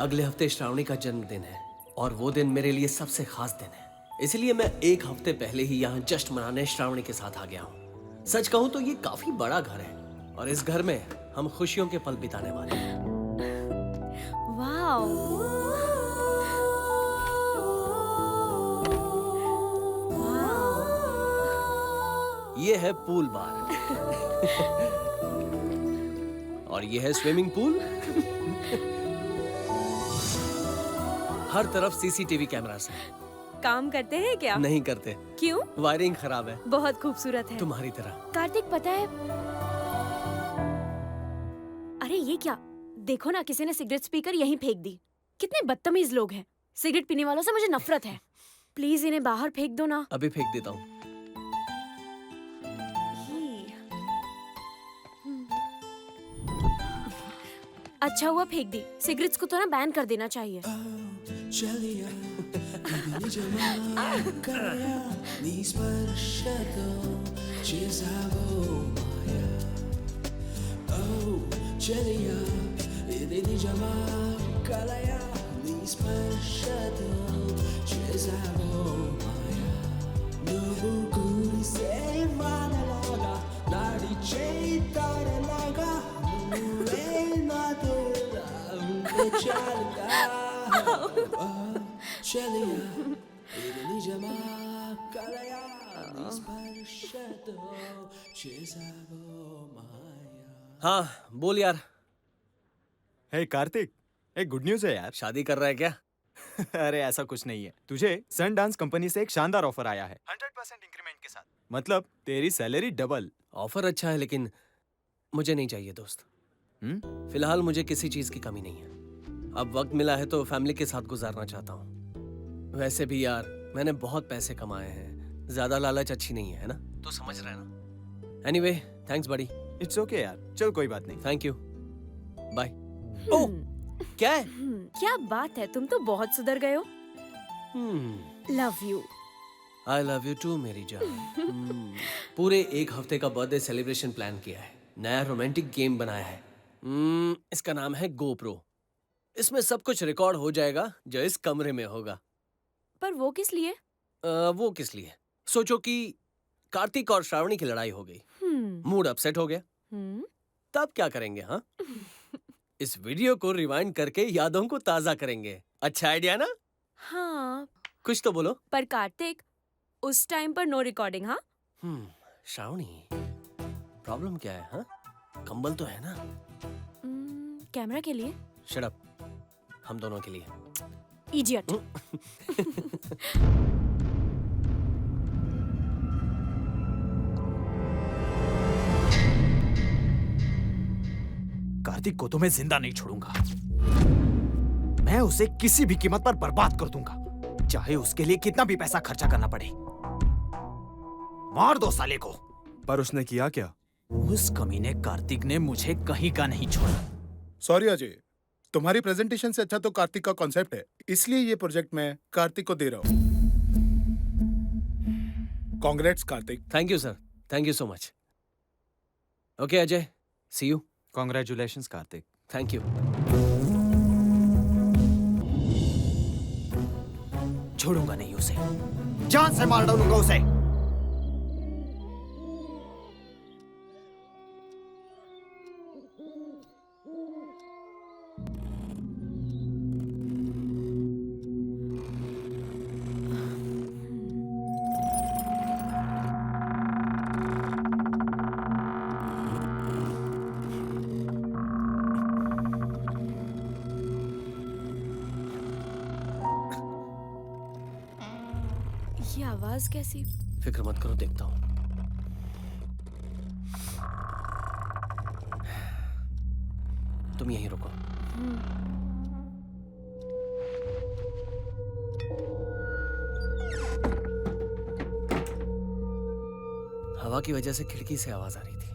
अगले हफ्ते श्रावणी का जन्मदिन है और वो दिन मेरे लिए सबसे खास दिन है। इसलिए मैं एक हफ्ते पहले ही यहाँ जश्न मनाने श्रावणी के साथ आ गया हूँ। सच कहूँ तो ये काफी बड़ा घर है और इस घर में हम खुशियों के पल बिताने वाले हैं। वाओ! ये है पूल बार और ये है स्विमिंग पूल। हर तरफ सीसीटीवी कैमरास हैं। काम करते हैं क्या? नहीं करते। क्यों? वायरिंग खराब है। बहुत खूबसूरत है। तुम्हारी तरह। कार्तिक पता है? अरे ये क्या? देखो ना, किसी ने सिगरेट स्पीकर यहीं फेंक दी। कितने बदतमीज लोग हैं। सिगरेट पीने वालों से मुझे नफरत है। प्लीज इन्हें बाहर फेंक दो ना। अभी फेंक देता हूँ। अच्छा हुआ फेंक दी। सिगरेट्स को तो ना बैन कर देना चाहिए। हाँ बोल यार। हे कार्तिक, एक गुड न्यूज़ है यार। शादी कर रहा है क्या? अरे ऐसा कुछ नहीं है। तुझे सन डांस कंपनी से एक शानदार ऑफर आया है 100% इंक्रीमेंट के साथ। मतलब तेरी सैलरी डबल। ऑफर अच्छा है लेकिन मुझे नहीं चाहिए दोस्त। फिलहाल मुझे किसी चीज की कमी नहीं है। अब वक्त मिला है तो फैमिली के साथ गुजारना चाहता हूँ। वैसे भी यार मैंने बहुत पैसे कमाए हैं। ज्यादा लालच अच्छी नहीं है ना? तो समझ रहे ना। एनीवे थैंक्स बड़ी। इट्स ओके यार, चल कोई बात नहीं। Thank you, bye. ओह क्या है? क्या बात है, तुम तो बहुत सुधर गए हो। Love you. I love you too मेरी जान। पूरे एक हफ्ते का बर्थडे सेलिब्रेशन प्लान किया है। नया रोमांटिक गेम बनाया है। इसका नाम है GoPro। इसमें सब कुछ रिकॉर्ड हो जाएगा जो इस कमरे में होगा। पर वो किस लिए? वो किस लिए? सोचो कि कार्तिक और श्रावणी की लड़ाई हो गई, मूड अपसेट हो गया, तब क्या करेंगे? हाँ इस वीडियो को रिवाइंड करके यादों को ताजा करेंगे। अच्छा आइडिया ना? हाँ। कुछ तो बोलो। पर कार्तिक, उस टाइम पर नो रिकॉर्डिंग। हाँ श्रावणी, प्रॉब्लम क्या है? हाँ कंबल तो है ना? कैमरा के लिए। शट अप, हम दोनों के लिए। इडियट। कार्तिक को तो मैं जिंदा नहीं छोड़ूंगा। मैं उसे किसी भी कीमत पर बर्बाद कर दूंगा, चाहे उसके लिए कितना भी पैसा खर्चा करना पड़े। मार दो साले को। पर उसने किया क्या? उस कमीने कार्तिक ने मुझे कहीं का नहीं छोड़ा। सॉरी अजय, तुम्हारी प्रेजेंटेशन से अच्छा तो कार्तिक का कॉन्सेप्ट है, इसलिए ये प्रोजेक्ट मैं कार्तिक को दे रहा हूँ। Congrats Kartik. Thank you sir, thank you so much. Okay Ajay, see you. Congratulations Kartik. Thank you. छोड़ूंगा नहीं उसे, जान से मार डालूंगा उसे। ये आवाज कैसी? फिक्र मत करो, देखता हूँ। तुम यहीं रुको। हवा की वजह से खिड़की से आवाज आ रही थी।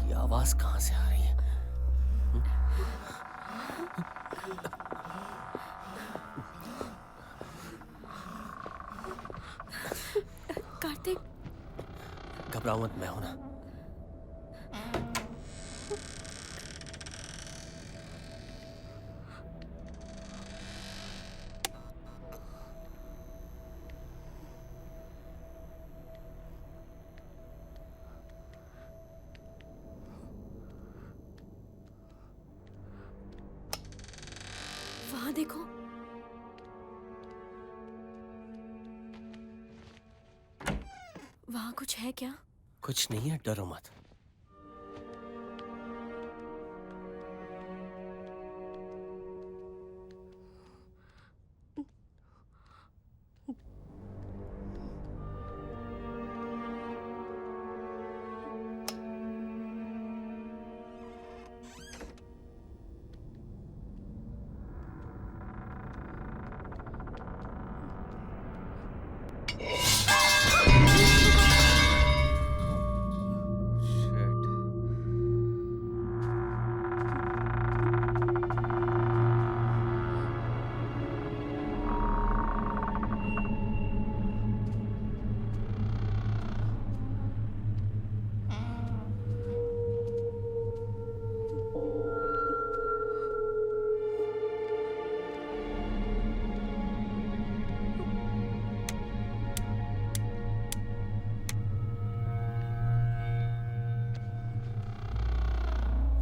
ये आवाज कहां से आ रही है? कार्तिक, घबराओ मत, मैं हूं ना। वहां देखो। वहां कुछ है क्या? कुछ नहीं है, डरो मत।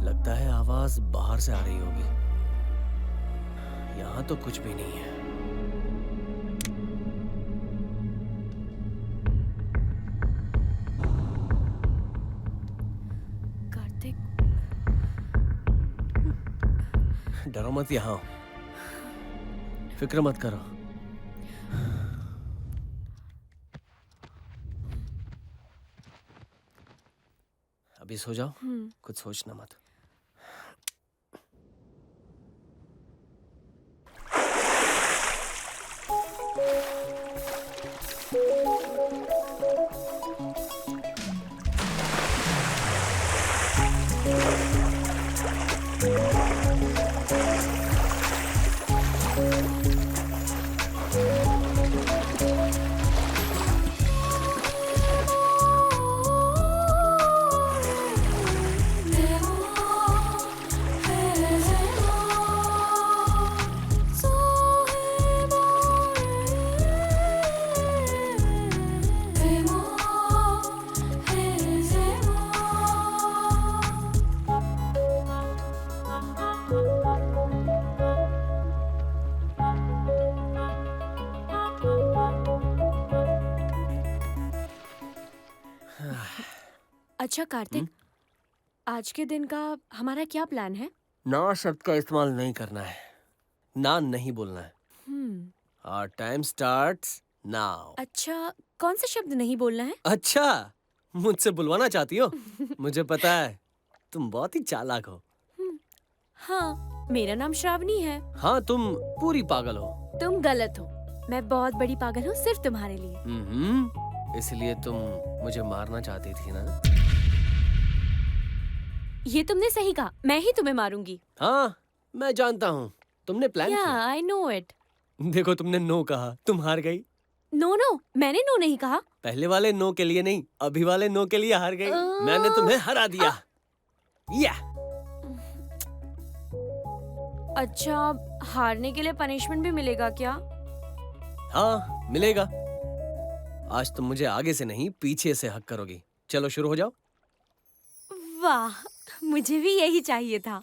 लगता है आवाज बाहर से आ रही होगी। यहां तो कुछ भी नहीं है। कार्तिक, डरो मत, यहां हूं। फिक्र मत करो। अभी सो जाओ, कुछ सोचना मत। अच्छा कार्तिक, आज के दिन का हमारा क्या प्लान है? ना शब्द का इस्तेमाल नहीं करना है, ना नहीं बोलना है। Our time starts now. अच्छा, कौन सा शब्द नहीं बोलना है? अच्छा, मुझसे बुलवाना चाहती हो? मुझे पता है, तुम बहुत ही चालाक हो। हाँ, मेरा नाम श्रावणी है। हाँ, तुम पूरी पागल हो। तुम गलत हो। मैं बहुत बड़ी पागल हूँ सिर्फ तुम्हारे लिए। इसलिए तुम मुझे मारना चाहती थी ना? ये तुमने सही कहा। मैं ही तुम्हें मारूंगी। हाँ, मैं जानता हूँ। तुमने प्लान या, किया। I know it. देखो, तुमने नो कहा, तुम हार गई। नो नो, मैंने नो नहीं कहा। पहले वाले नो के लिए नहीं, अभी वाले नो के लिए हार गई। मैंने तुम्हें हरा दिया। या। अच्छा, हारने के लिए पनिशमेंट भी मिलेगा क्या? हाँ, मिलेगा। आज तुम मुझे आगे से नहीं पीछे से हक करोगी। चलो शुरू हो जाओ। वाह, मुझे भी यही चाहिए था।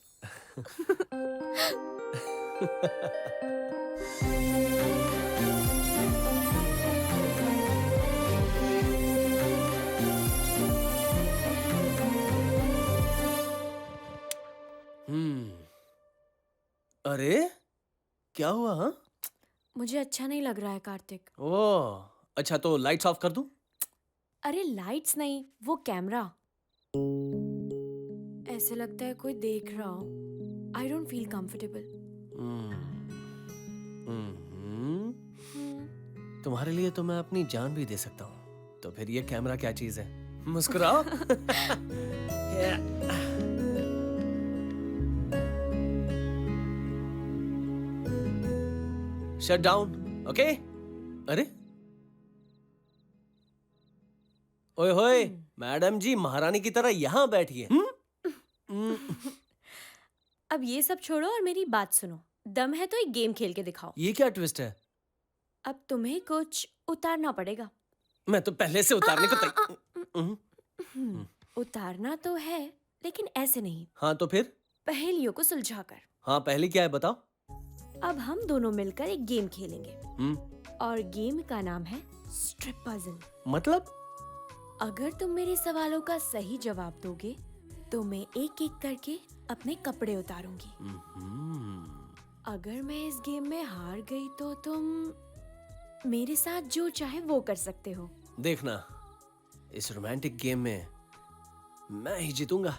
अरे क्या हुआ? हाँ? मुझे अच्छा नहीं लग रहा है कार्तिक। ओह, अच्छा तो लाइट्स ऑफ कर दूं? अरे लाइट्स नहीं, वो कैमरा। ऐसे लगता है कोई देख रहा हो। I don't feel comfortable. तुम्हारे लिए तो मैं अपनी जान भी दे सकता हूँ। तो फिर ये कैमरा क्या चीज है? मुस्कुराओ। Shut down, okay? अरे ओए होए, मैडम जी महारानी की तरह यहाँ बैठिए। अब ये सब छोड़ो और मेरी बात सुनो। दम है तो एक गेम खेल के दिखाओ। ये क्या ट्विस्ट है? अब तुम्हें कुछ उतारना पड़ेगा। मैं तो पहले से उतारने को उतारना तो है, लेकिन ऐसे नहीं, हाँ तो फिर? पहेलियों को सुलझाकर। हाँ पहले क्या है बताओ? अब हम दोनों मिलकर एक गेम खेलेंगे और गेम का नाम है स्ट्रिप पजल। मतलब? अगर तुम मेरे सवालों का सही जवाब दोगे तो मैं एक एक करके अपने कपड़े उतारूंगी। अगर मैं इस गेम में हार गई तो तुम मेरे साथ जो चाहे वो कर सकते हो। देखना, इस रोमांटिक गेम में मैं ही जीतूंगा।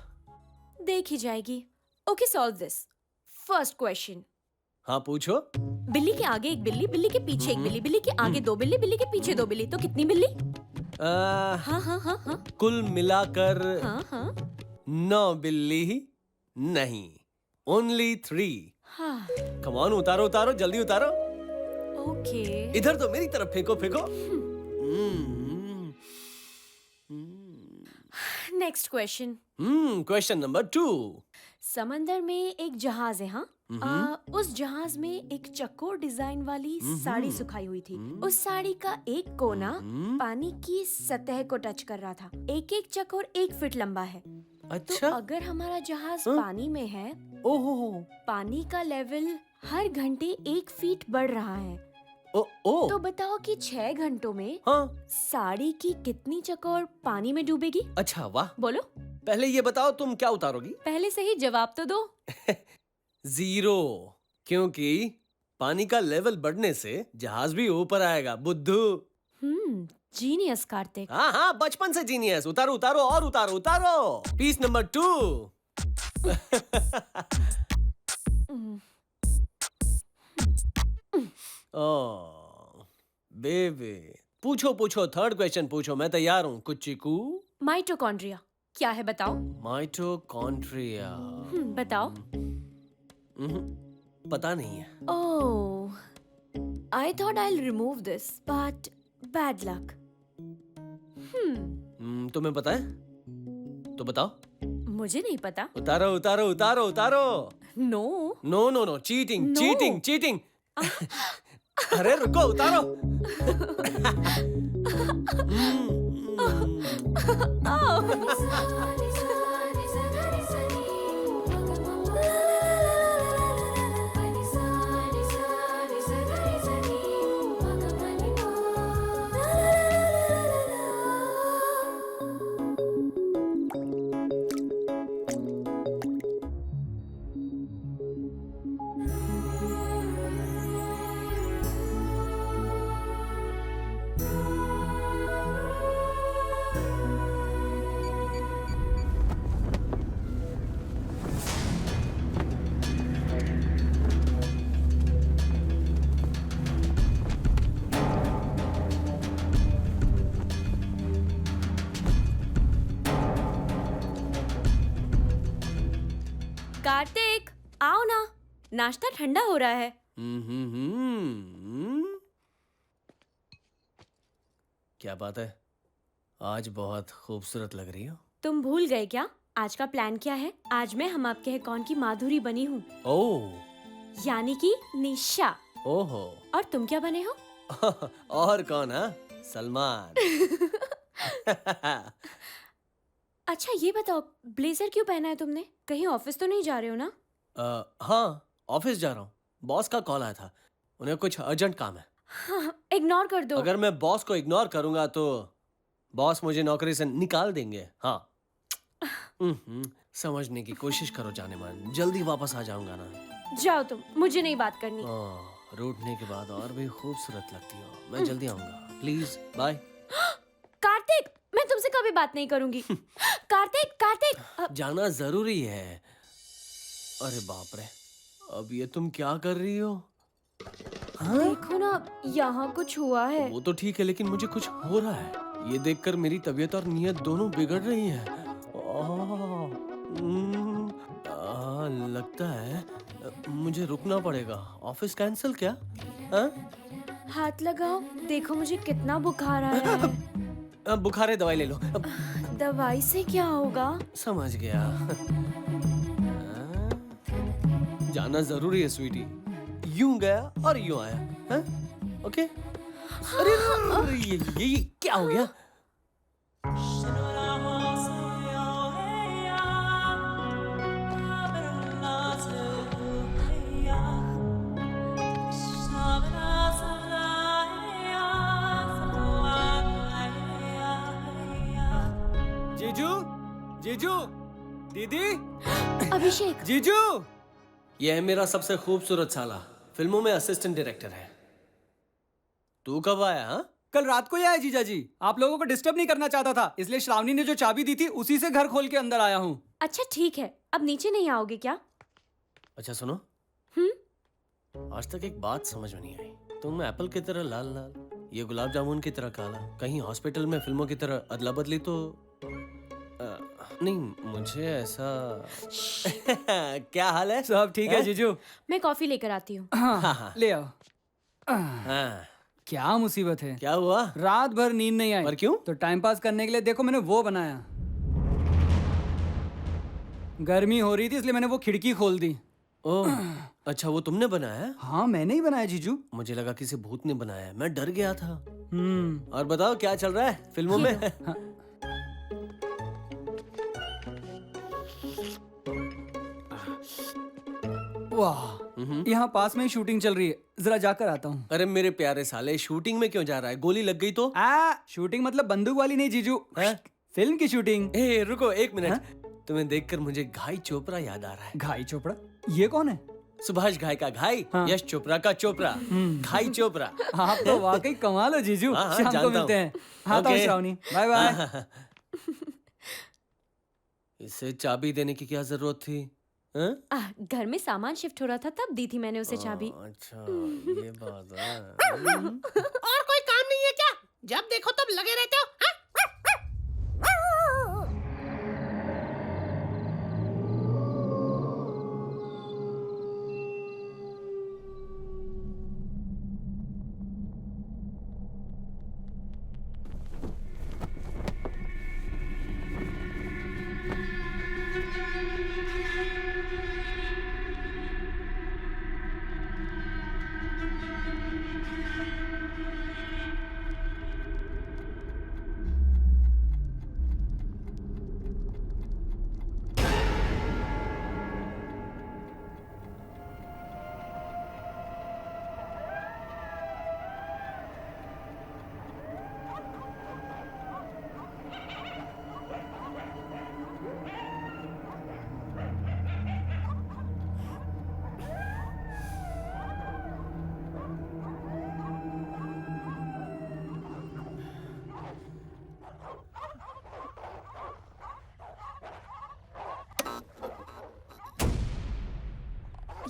देख ही जाएगी। Okay, solve this. First question. हाँ पूछो। बिल्ली के आगे एक बिल्ली, बिल्ली के पीछे एक बिल्ली, बिल्ली के आगे दो बिल्ली, बिल्ली के पीछे दो बिल्ली, तो कितनी बिल्ली? हाँ हाँ हाँ हाँ कुल मिलाकर हाँ हाँ 9 बिल्ली नहीं, ओनली 3। हाँ। कम ऑन, उतारो उतारो, जल्दी उतारो। ओके। इधर तो मेरी तरफ फेंको फेंको। Next question. Question number 2। समंदर में एक जहाज है। हाँ, उस जहाज में एक चकोर डिजाइन वाली साड़ी सुखाई हुई थी। उस साड़ी का एक कोना पानी की सतह को टच कर रहा था। एक एक चकोर 1 फीट लंबा है। अच्छा। तो अगर हमारा जहाज पानी में है, ओहो, पानी का लेवल हर घंटे 1 फीट बढ़ रहा है। तो बताओ कि 6 घंटों में साड़ी की कितनी चकोर पानी में डूबेगी? अच्छा वाह। बोलो। पहले ये बताओ तुम क्या उतारोगी? पहले से ही जवाब तो दो। 0, क्योंकि पानी का लेवल बढ़ने से जहाज भी ऊपर आएगा, बुद्धू। जीनियस कार्तिक। हाँ हाँ, बचपन से जीनियस। उतारो उतारो और उतारो उतारो। Piece number 2। बेबी, पूछो पूछो, थर्ड क्वेश्चन पूछो, मैं तैयार हूँ। कुछ चीकू। माइटोकॉन्ड्रिया क्या है बताओ? माइटोकॉन्ड्रिया बताओ। पता नहीं है। Oh, I thought I will remove this but bad luck. तुम्हें पता है? तो बताओ। मुझे नहीं पता। उतारो उतारो उतारो उतारो। No no no no, cheating No. Cheating cheating. अरे रुको, उतारो। कार्तिक, आओ ना, नाश्ता ठंडा हो रहा है। क्या बात है, आज बहुत खूबसूरत लग रही हो। तुम भूल गए क्या? आज का प्लान क्या है? आज मैं हम आपके हैं कौन की माधुरी बनी हूँ, ओह यानी कि निशा। ओहो। और तुम क्या बने हो? और कौन? हाँ, सलमान। अच्छा ये बताओ, ब्लेजर क्यों पहना है तुमने? कहीं ऑफिस तो नहीं जा रहे हो ना? हाँ, ऑफिस जा रहा हूँ। बॉस का कॉल आया था, उन्हें कुछ अर्जेंट काम है। हाँ, इग्नोर कर दो। अगर मैं बॉस को इग्नोर करूंगा तो बॉस मुझे नौकरी से निकाल देंगे। हाँ। समझने की कोशिश करो जाने मन, जल्दी वापस आ जाऊंगा ना। जाओ तुम, मुझे नहीं बात करनी। रूठने के बाद और भी खूबसूरत लगती हो। मैं जल्दी आऊंगा, प्लीज बाय। कार्तिक, मैं तुमसे कभी बात नहीं करूंगी। कार्तिक, कार्तिक। जाना जरूरी है। अरे बाप रे, अब ये तुम क्या कर रही हो? देखो ना, यहाँ कुछ हुआ है। वो तो ठीक है, लेकिन मुझे कुछ हो रहा है। ये देखकर मेरी तबीयत और नीयत दोनों बिगड़ रही है। लगता है मुझे रुकना पड़ेगा। ऑफिस कैंसिल क्या? हाथ लगाओ, देखो मुझे कितना बुखार आया है। बुखार है, दवाई ले लो। दवाई से क्या होगा? समझ गया। जाना जरूरी है स्वीटी। यूं गया और यूं आया। ओके। अरे ये क्या हो गया? जीजू, जीजू, दीदी, अभिषेक। जीजू। ये है मेरा सबसे खूबसूरत साला, फिल्मों में असिस्टेंट डायरेक्टर है। तू कब आया? हाँ, कल रात को ही आया जीजा जी। आप लोगों को डिस्टर्ब नहीं करना चाहता था, इसलिए श्रावणी ने जो चाबी दी थी उसी से घर खोल के अंदर आया हूँ। अच्छा ठीक है, अब नीचे नहीं आओगे क्या? अच्छा सुनो। आज तक एक बात समझ में नहीं आई। तुम एप्पल की तरह लाल लाल, ये गुलाब जामुन की तरह काला। कहीं हॉस्पिटल में फिल्मों की तरह अदला बदली तो नहीं, मुझे ऐसा। क्या हाल है? सब ठीक है जीजू। मैं कॉफी लेकर आती हूँ। हाँ, ले आओ। हाँ, क्या मुसीबत है? क्या हुआ? रात भर नींद नहीं आई। पर क्यों? तो टाइम पास करने के लिए देखो मैंने वो बनाया। गर्मी हो रही थी इसलिए मैंने वो खिड़की खोल दी। ओह, अच्छा वो तुमने बनाया है? हाँ मैंने ही बनाया जीजू। मुझे लगा किसी भूत ने बनाया है, मैं डर गया था। हम्म। और बताओ क्या चल रहा है फिल्मों में? वाह, यहाँ पास में ही शूटिंग चल रही है, जरा जाकर आता हूँ। अरे मेरे प्यारे साले, शूटिंग में क्यों जा रहा है? गोली लग गई तो? शूटिंग मतलब बंदूक वाली नहीं जीजू, फिल्म की शूटिंग। ए रुको एक मिनट। तुम्हें देखकर मुझे घाई चोपड़ा याद आ रहा है। घाई चोपड़ा? ये कौन है? सुभाष घाई का घाई, यश चोपड़ा का चोपड़ा, घाई चोपड़ा। आप तो वाकई कमाल हो जीजू। हाँ, शाम को जानता मिलते हूँ। हैं। हाँ तो श्रावणी, बाय बाय। इसे चाबी देने की क्या जरूरत थी? घर में सामान शिफ्ट हो रहा था तब दी थी मैंने उसे चाबी। अच्छा ये बात है। और कोई काम नहीं है क्या? जब देखो तब लगे रहते हो। हाँ?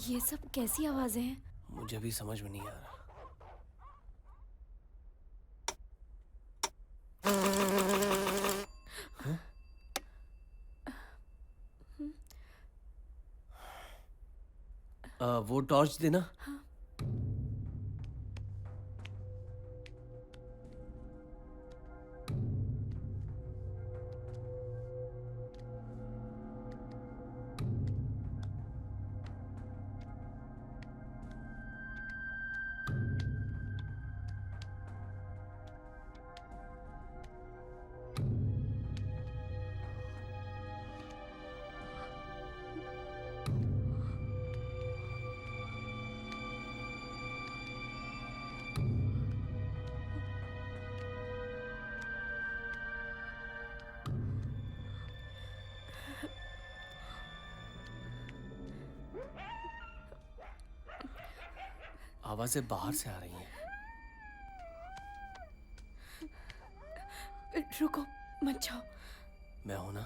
ये सब कैसी आवाजें हैं? मुझे भी समझ में नहीं आ रहा। वो टॉर्च देना। आवाजें बाहर से आ रही हैं। रुको, मत जाओ। मैं हूं ना?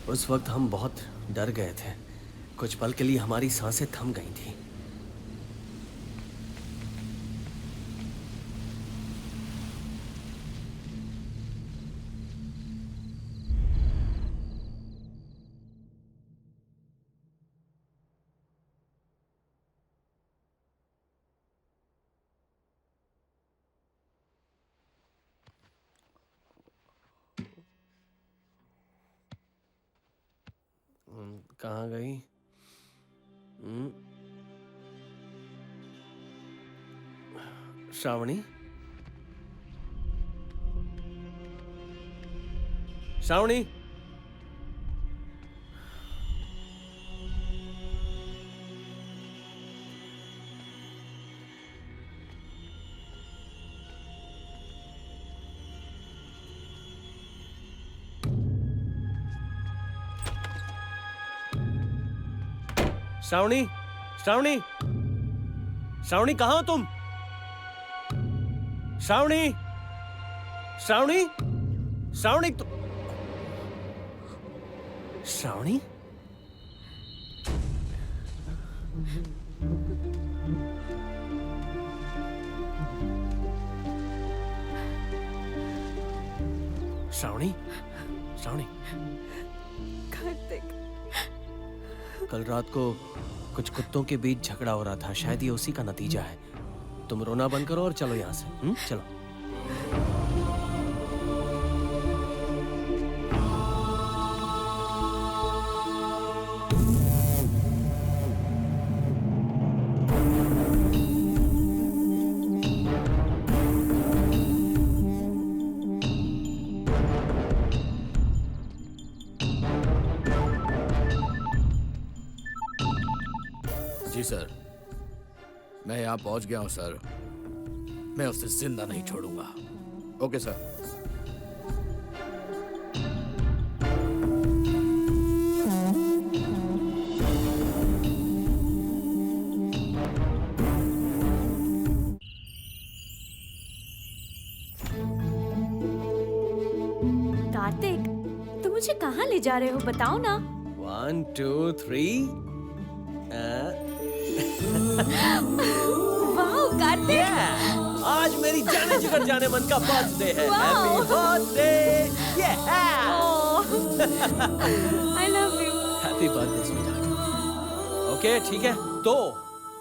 उस वक्त हम बहुत डर गए थे। कुछ पल के लिए हमारी सांसें थम गई थी। कहाँ गई? श्रावणी? श्रावणी? श्रावणी? श्रावणी? श्रावणी कहाँ हो तुम? श्रावणी? श्रावणी? श्रावणी तो श्रावणी? श्रावणी? श्रावणी? कार्तिक, कल रात को कुछ कुत्तों के बीच झगड़ा हो रहा था। शायद ये उसी का नतीजा है। तुम रोना बंद करो और चलो यहाँ से। चलो। जी सर, मैं यहाँ पहुँच गया हूँ सर। मैं उसे जिंदा नहीं छोड़ूंगा। Okay sir. कार्तिक, तुम मुझे कहाँ ले जा रहे हो? बताओ ना। 1 2 3 वाह कार्तिक, आज मेरी जाने जिगर जाने मन का बर्थडे है। Happy birthday. I love you. Happy birthday sweetheart. Okay ठीक है, तो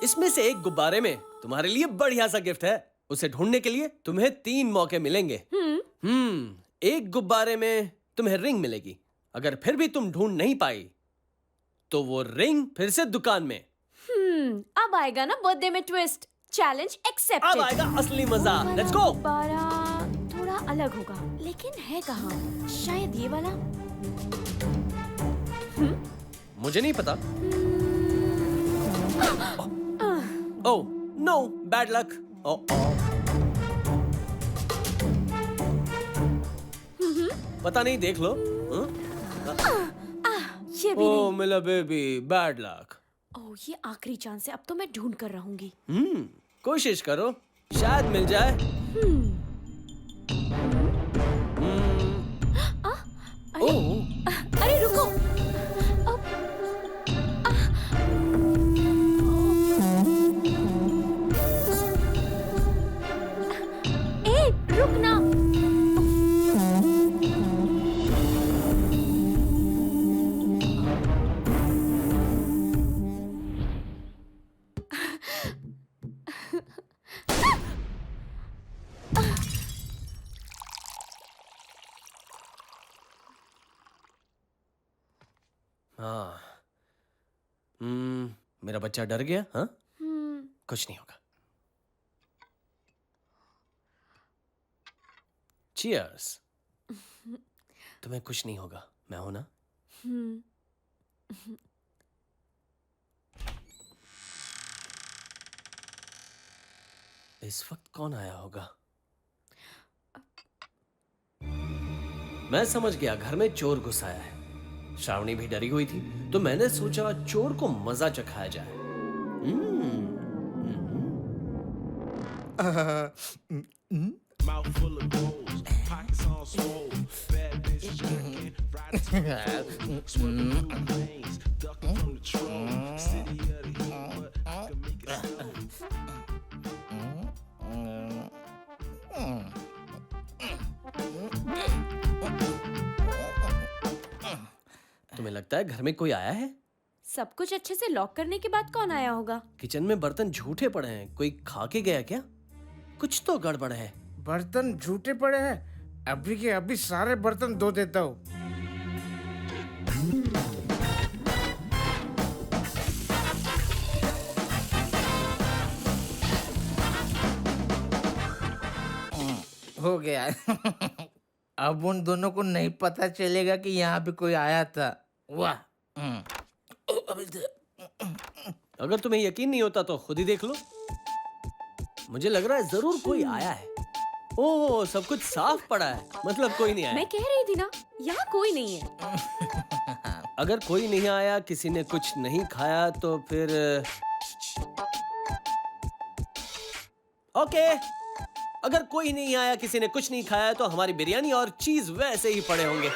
इसमें से एक गुब्बारे में तुम्हारे लिए बढ़िया सा गिफ्ट है। उसे ढूंढने के लिए तुम्हें 3 मौके मिलेंगे। एक गुब्बारे में तुम्हें रिंग मिलेगी। अगर फिर भी तुम ढूंढ नहीं पाई तो वो रिंग फिर से दुकान में। अब आएगा ना बर्थडे में ट्विस्ट। Challenge accepted. अब आएगा असली मजा। Let's go. गुब्बारा थोड़ा अलग होगा, लेकिन है कहाँ? शायद ये वाला। मुझे नहीं पता। Oh no, bad luck. पता नहीं, देख लो। ये भी ओह मेरा बेबी, बैड लक। ओह, ये आखिरी चांस है। अब तो मैं ढूंढ कर रहूंगी। कोशिश करो, शायद मिल जाए। अरे रुको। ए, रुक ना। हाँ। मेरा बच्चा डर गया? हाँ, कुछ नहीं होगा। चीयर्स। तुम्हें कुछ नहीं होगा, मैं हूं ना। इस वक्त कौन आया होगा? मैं समझ गया, घर में चोर घुस आया है। श्रावणी भी डरी हुई थी, तो मैंने सोचा चोर को मजा चखाया जाए। Mouth full of goals, pockets on swole, bad bitch jacking, riding to the floor, swerving through the lanes, ducking from the troll, city of the heat, but I can make it snow. तुम्हें लगता है घर में कोई आया है? सब कुछ अच्छे से लॉक करने के बाद कौन आया होगा? किचन में बर्तन झूठे पड़े हैं, कोई खा के गया क्या? कुछ तो गड़बड़ है। बर्तन झूठे पड़े हैं? अभी के अभी सारे बर्तन धो देता हूँ। हो गया। अब उन दोनों को नहीं पता चलेगा कि यहाँ पे कोई आया था। वाह। अगर तुम्हें यकीन नहीं होता तो खुद ही देख लो। मुझे लग रहा है जरूर कोई आया है। ओह, सब कुछ साफ पड़ा है, मतलब कोई नहीं आया। मैं कह रही थी ना, यहाँ कोई नहीं है। अगर कोई नहीं आया, किसी ने कुछ नहीं खाया, तो फिर ओके। अगर कोई नहीं आया, किसी ने कुछ नहीं खाया, तो हमारी बिरयानी और चीज वैसे ही पड़े होंगे।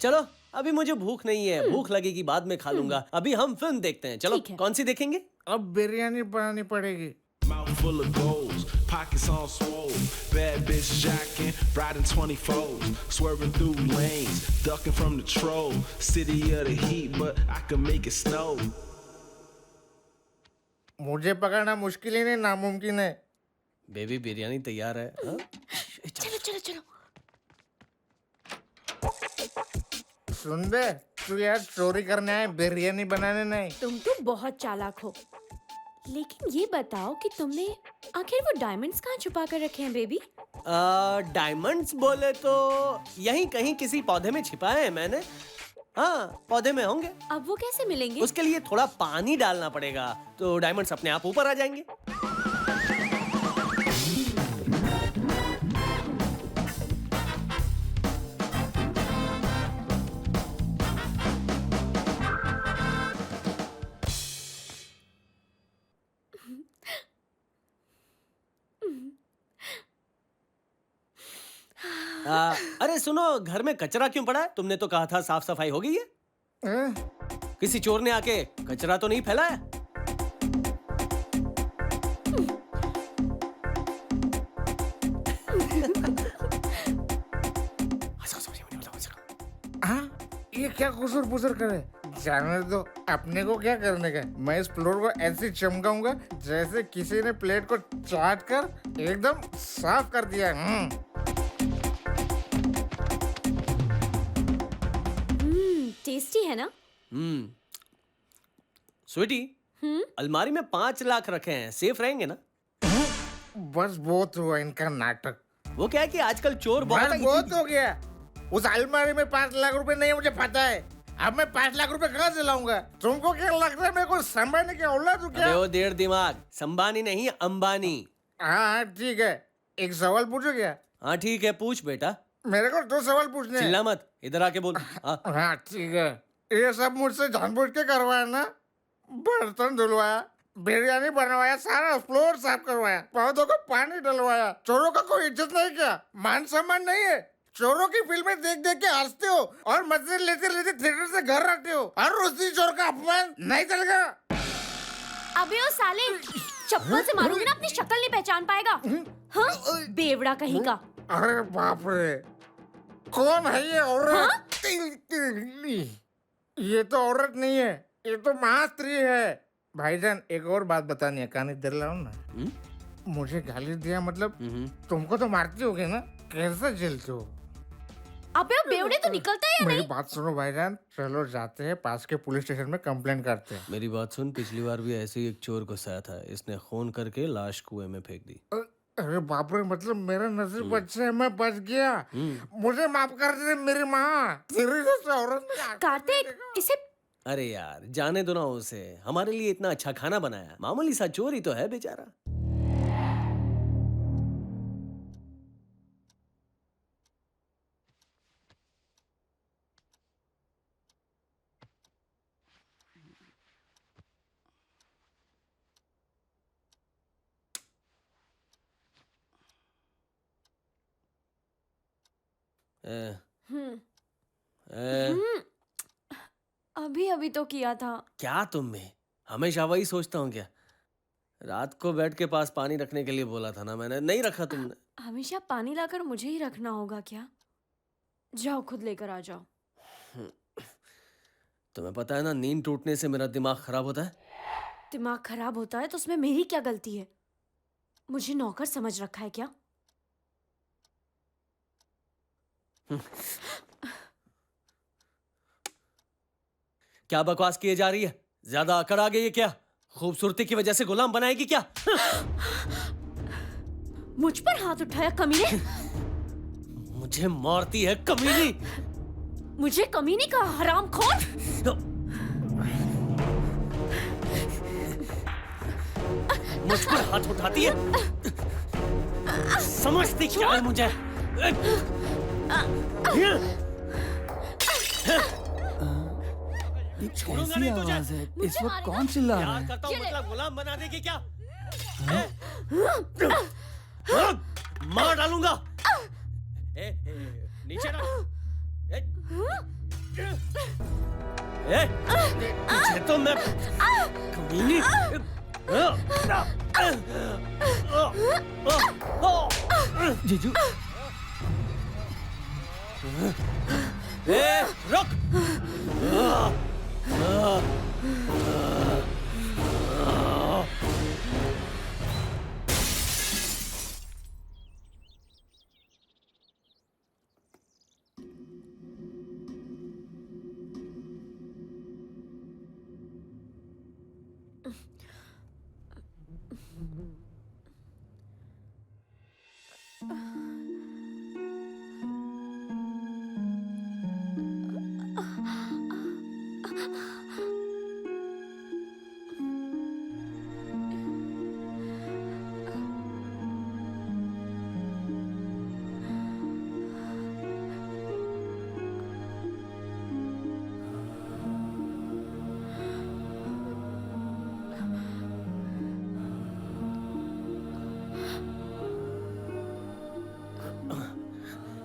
चलो, अभी मुझे भूख नहीं है, भूख लगेगी बाद में खा लूंगा। अभी हम फिल्म देखते हैं। चलो, कौन सी देखेंगे? अब बिरयानी बनानी पड़ेगी। Mouth full of goals, pockets on swole, bad bitch jacking, riding 24s, swerving through lanes, ducking from the troll, city of the heat, but I can make it snow. मुझे पकड़ना मुश्किल ही नहीं, नामुमकिन है। बेबी, बिरयानी तैयार है। हाँ? चलो चलो चलो। सुन बे, तू यार चोरी करने आए, बिरयानी बनाने नहीं। तुम तो बहुत चालाक हो। लेकिन ये बताओ कि तुमने आखिर वो डायमंड्स कहाँ छुपा कर रखे हैं बेबी? डायमंड्स बोले तो यहीं कहीं किसी पौधे में छिपाए हैं मैंने। हाँ, पौधे में होंगे। अब वो कैसे मिलेंगे? उसके लिए थोड़ा पानी डालना पड़ेगा, तो डायमंड्स अपने आप ऊपर आ जाएंगे। अरे सुनो, घर में कचरा क्यों पड़ा है? तुमने तो कहा था साफ सफाई हो गई है। किसी चोर ने आके कचरा तो नहीं फैलाया? हाँ, ये क्या कुसुर पुसुर करे? जाने दो, अपने को क्या करने का? मैं इस फ्लोर को ऐसे चमकाऊंगा जैसे किसी ने प्लेट को चाट कर एकदम साफ कर दिया। टेस्टी है ना? स्वीटी, अलमारी में 5 लाख रखे हैं, सेफ रहेंगे ना? बस बहुत हुआ इनका नाटक। वो क्या है कि आजकल चोर बहुत हो गया। उस अलमारी में 5 लाख रुपए नहीं, मुझे पता है। अब मैं 5 लाख रुपए कहाँ से लाऊंगा? तुमको क्या लगता है मेरे को संभालने की औलाद हूँ क्या? अरे वो देर दिमाग, संबानी नहीं अंबानी। हाँ ठीक है, एक सवाल पूछो क्या? हाँ ठीक है, पूछ बेटा। मेरे को 2 सवाल पूछने हैं। चिल्ला मत, इधर आके बोल। हाँ ठीक है, ये सब मुझसे जानबूझ के करवाया ना? बर्तन धुलवाया, बिरयानी बनवाया, सारा फ्लोर साफ करवाया, पौधों को पानी डलवाया। चोरों का कोई इज्जत नहीं क्या? मान सम्मान नहीं है? चोरों की फिल्में देख देख के हंसते हो और मजे लेते लेते थिएटर से घर आते हो। हर रोज चोर का अपमान नहीं चलेगा। अबे ओ साले, चप्पल से मारूंगी ना, अपनी शक्ल नहीं पहचान पाएगा। हाँ, बेवड़ा कहीं का। अरे बाप रे, कौन है ये औरत? ये तो औरत नहीं है, ये तो महास्त्री है। भाईजान, एक और बात बतानी है, कान इधर लाओ ना। मुझे गाली दिया मतलब तुमको तो मारती होगी ना? कैसे झेलते हो? अबे वो बेवड़े तो निकलता है या मेरी नहीं? बात सुनो भाईजान, चलो जाते हैं पास के पुलिस स्टेशन में कंप्लेंट करते हैं। मेरी बात सुन, पिछली बार भी ऐसे ही एक चोर घुसाया था, इसने खून करके लाश कुएं में फेंक दी। अरे बाप रे, मतलब मेरा नसीब अच्छा है, मैं बच गया। मुझे माफ कर दे मेरी माँ, तेरी जैसे औरत ने आंखें कार्तिक, नहीं देखा। इसे अरे यार जाने दो ना उसे, हमारे लिए इतना अच्छा खाना बनाया, मामूली सा चोर ही तो है बेचारा। ए, ए, अभी अभी तो किया था। क्या तुम में हमेशा वही सोचता हूँ क्या? रात को बेड के पास पानी रखने के लिए बोला था ना मैंने, नहीं रखा तुमने। हमेशा पानी लाकर मुझे ही रखना होगा क्या? जाओ खुद लेकर आ जाओ। तुम्हें पता है ना, नींद टूटने से मेरा दिमाग खराब होता है। दिमाग खराब होता है तो उसमें मेरी क्या गलती है? मुझे नौकर समझ रखा है क्या? क्या बकवास किए जा रही है? ज्यादा अकड़ आ गई है क्या? खूबसूरती की वजह से गुलाम बनाएगी क्या? मुझ पर हाथ उठाया कमीने? मुझे मारती है कमीनी। मुझे कमीने का हरामखोर? मुझ पर हाथ उठाती है? समझती क्या है मुझे? छोड़ूंगा नहीं तुझे। इस वक्त कौन चिल्ला रहा प्यार है? करता हूँ मतलब गुलाम बना देगी क्या? मार डालूंगा। नीचे रख। तुझे तो मैं कमीनी। जीजू, रुक।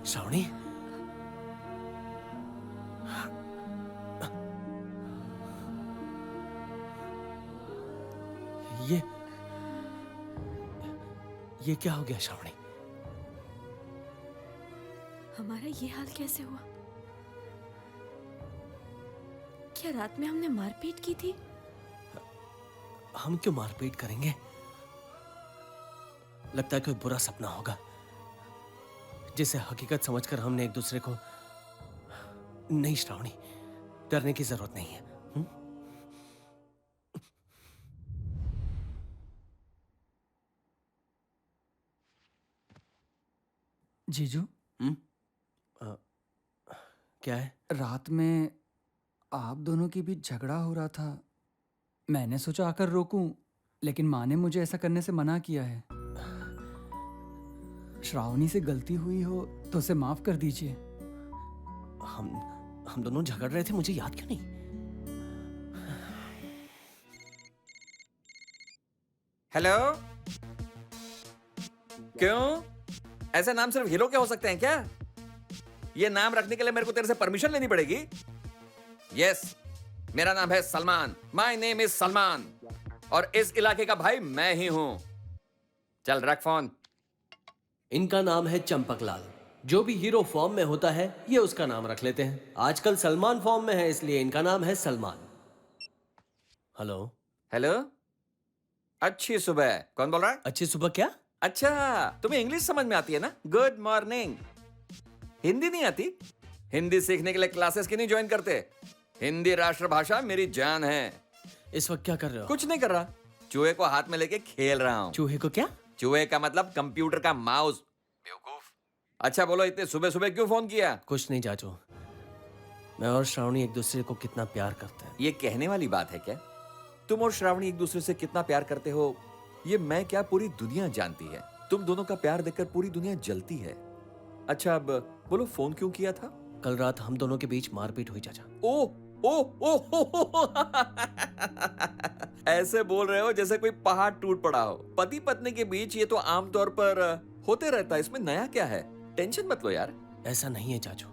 श्रावणी, ये क्या हो गया श्रावणी? हमारा ये हाल कैसे हुआ? क्या रात में हमने मारपीट की थी? हम क्यों मारपीट करेंगे? लगता है कोई बुरा सपना होगा जिसे हकीकत समझकर हमने एक दूसरे को। नहीं श्रावणी, डरने की जरूरत नहीं है। जीजू, क्या है? रात में आप दोनों के बीच झगड़ा हो रहा था। मैंने सोचा आकर रोकूं, लेकिन माँ ने मुझे ऐसा करने से मना किया है। श्रावणी से गलती हुई हो तो उसे माफ कर दीजिए। हम दोनों झगड़ रहे थे, मुझे याद क्यों नहीं? हेलो, क्यों? ऐसा नाम सिर्फ हीरो के हो सकते हैं क्या? ये नाम रखने के लिए मेरे को तेरे से परमिशन लेनी पड़ेगी? यस, मेरा नाम है Salman. My name is Salman, और इस इलाके का भाई मैं ही हूं। चल रख फोन। इनका नाम है चंपकलाल। जो भी हीरो फॉर्म में होता है ये उसका नाम रख लेते हैं। आजकल सलमान फॉर्म में है, इसलिए इनका नाम है सलमान। हेलो। हेलो, अच्छी सुबह। कौन बोल रहा है? अच्छी सुबह क्या? अच्छा, तुम्हें इंग्लिश समझ में आती है ना? Good morning. हिंदी नहीं आती? हिंदी सीखने के लिए क्लासेस क्यों नहीं ज्वाइन करते? हिंदी राष्ट्रभाषा मेरी जान है। इस वक्त क्या कर रहे हो? कुछ नहीं कर रहा, चूहे को हाथ में लेके खेल रहा हूँ। चूहे को क्या? चूहे का मतलब कंप्यूटर का माउस, बेवकूफ। अच्छा बोलो, इतने सुबह सुबह क्यों फोन किया? कुछ नहीं चाचू, मैं और श्रावणी एक दूसरे को कितना प्यार करते हैं। ये कहने वाली बात है क्या? तुम और श्रावणी एक दूसरे से कितना प्यार करते हो ये मैं क्या, पूरी दुनिया जानती है। तुम दोनों का प्यार देखकर पूरी दुनिया जलती है। अच्छा अब बोलो, फोन क्यों किया था? कल रात हम दोनों के बीच मारपीट हुई चाचा। ओ ओ ओ हो। ऐसे बोल रहे हो जैसे कोई पहाड़ टूट पड़ा हो। पति पत्नी के बीच ये तो आमतौर पर होते रहता है, इसमें नया क्या है? टेंशन मत लो यार। ऐसा नहीं है चाचू,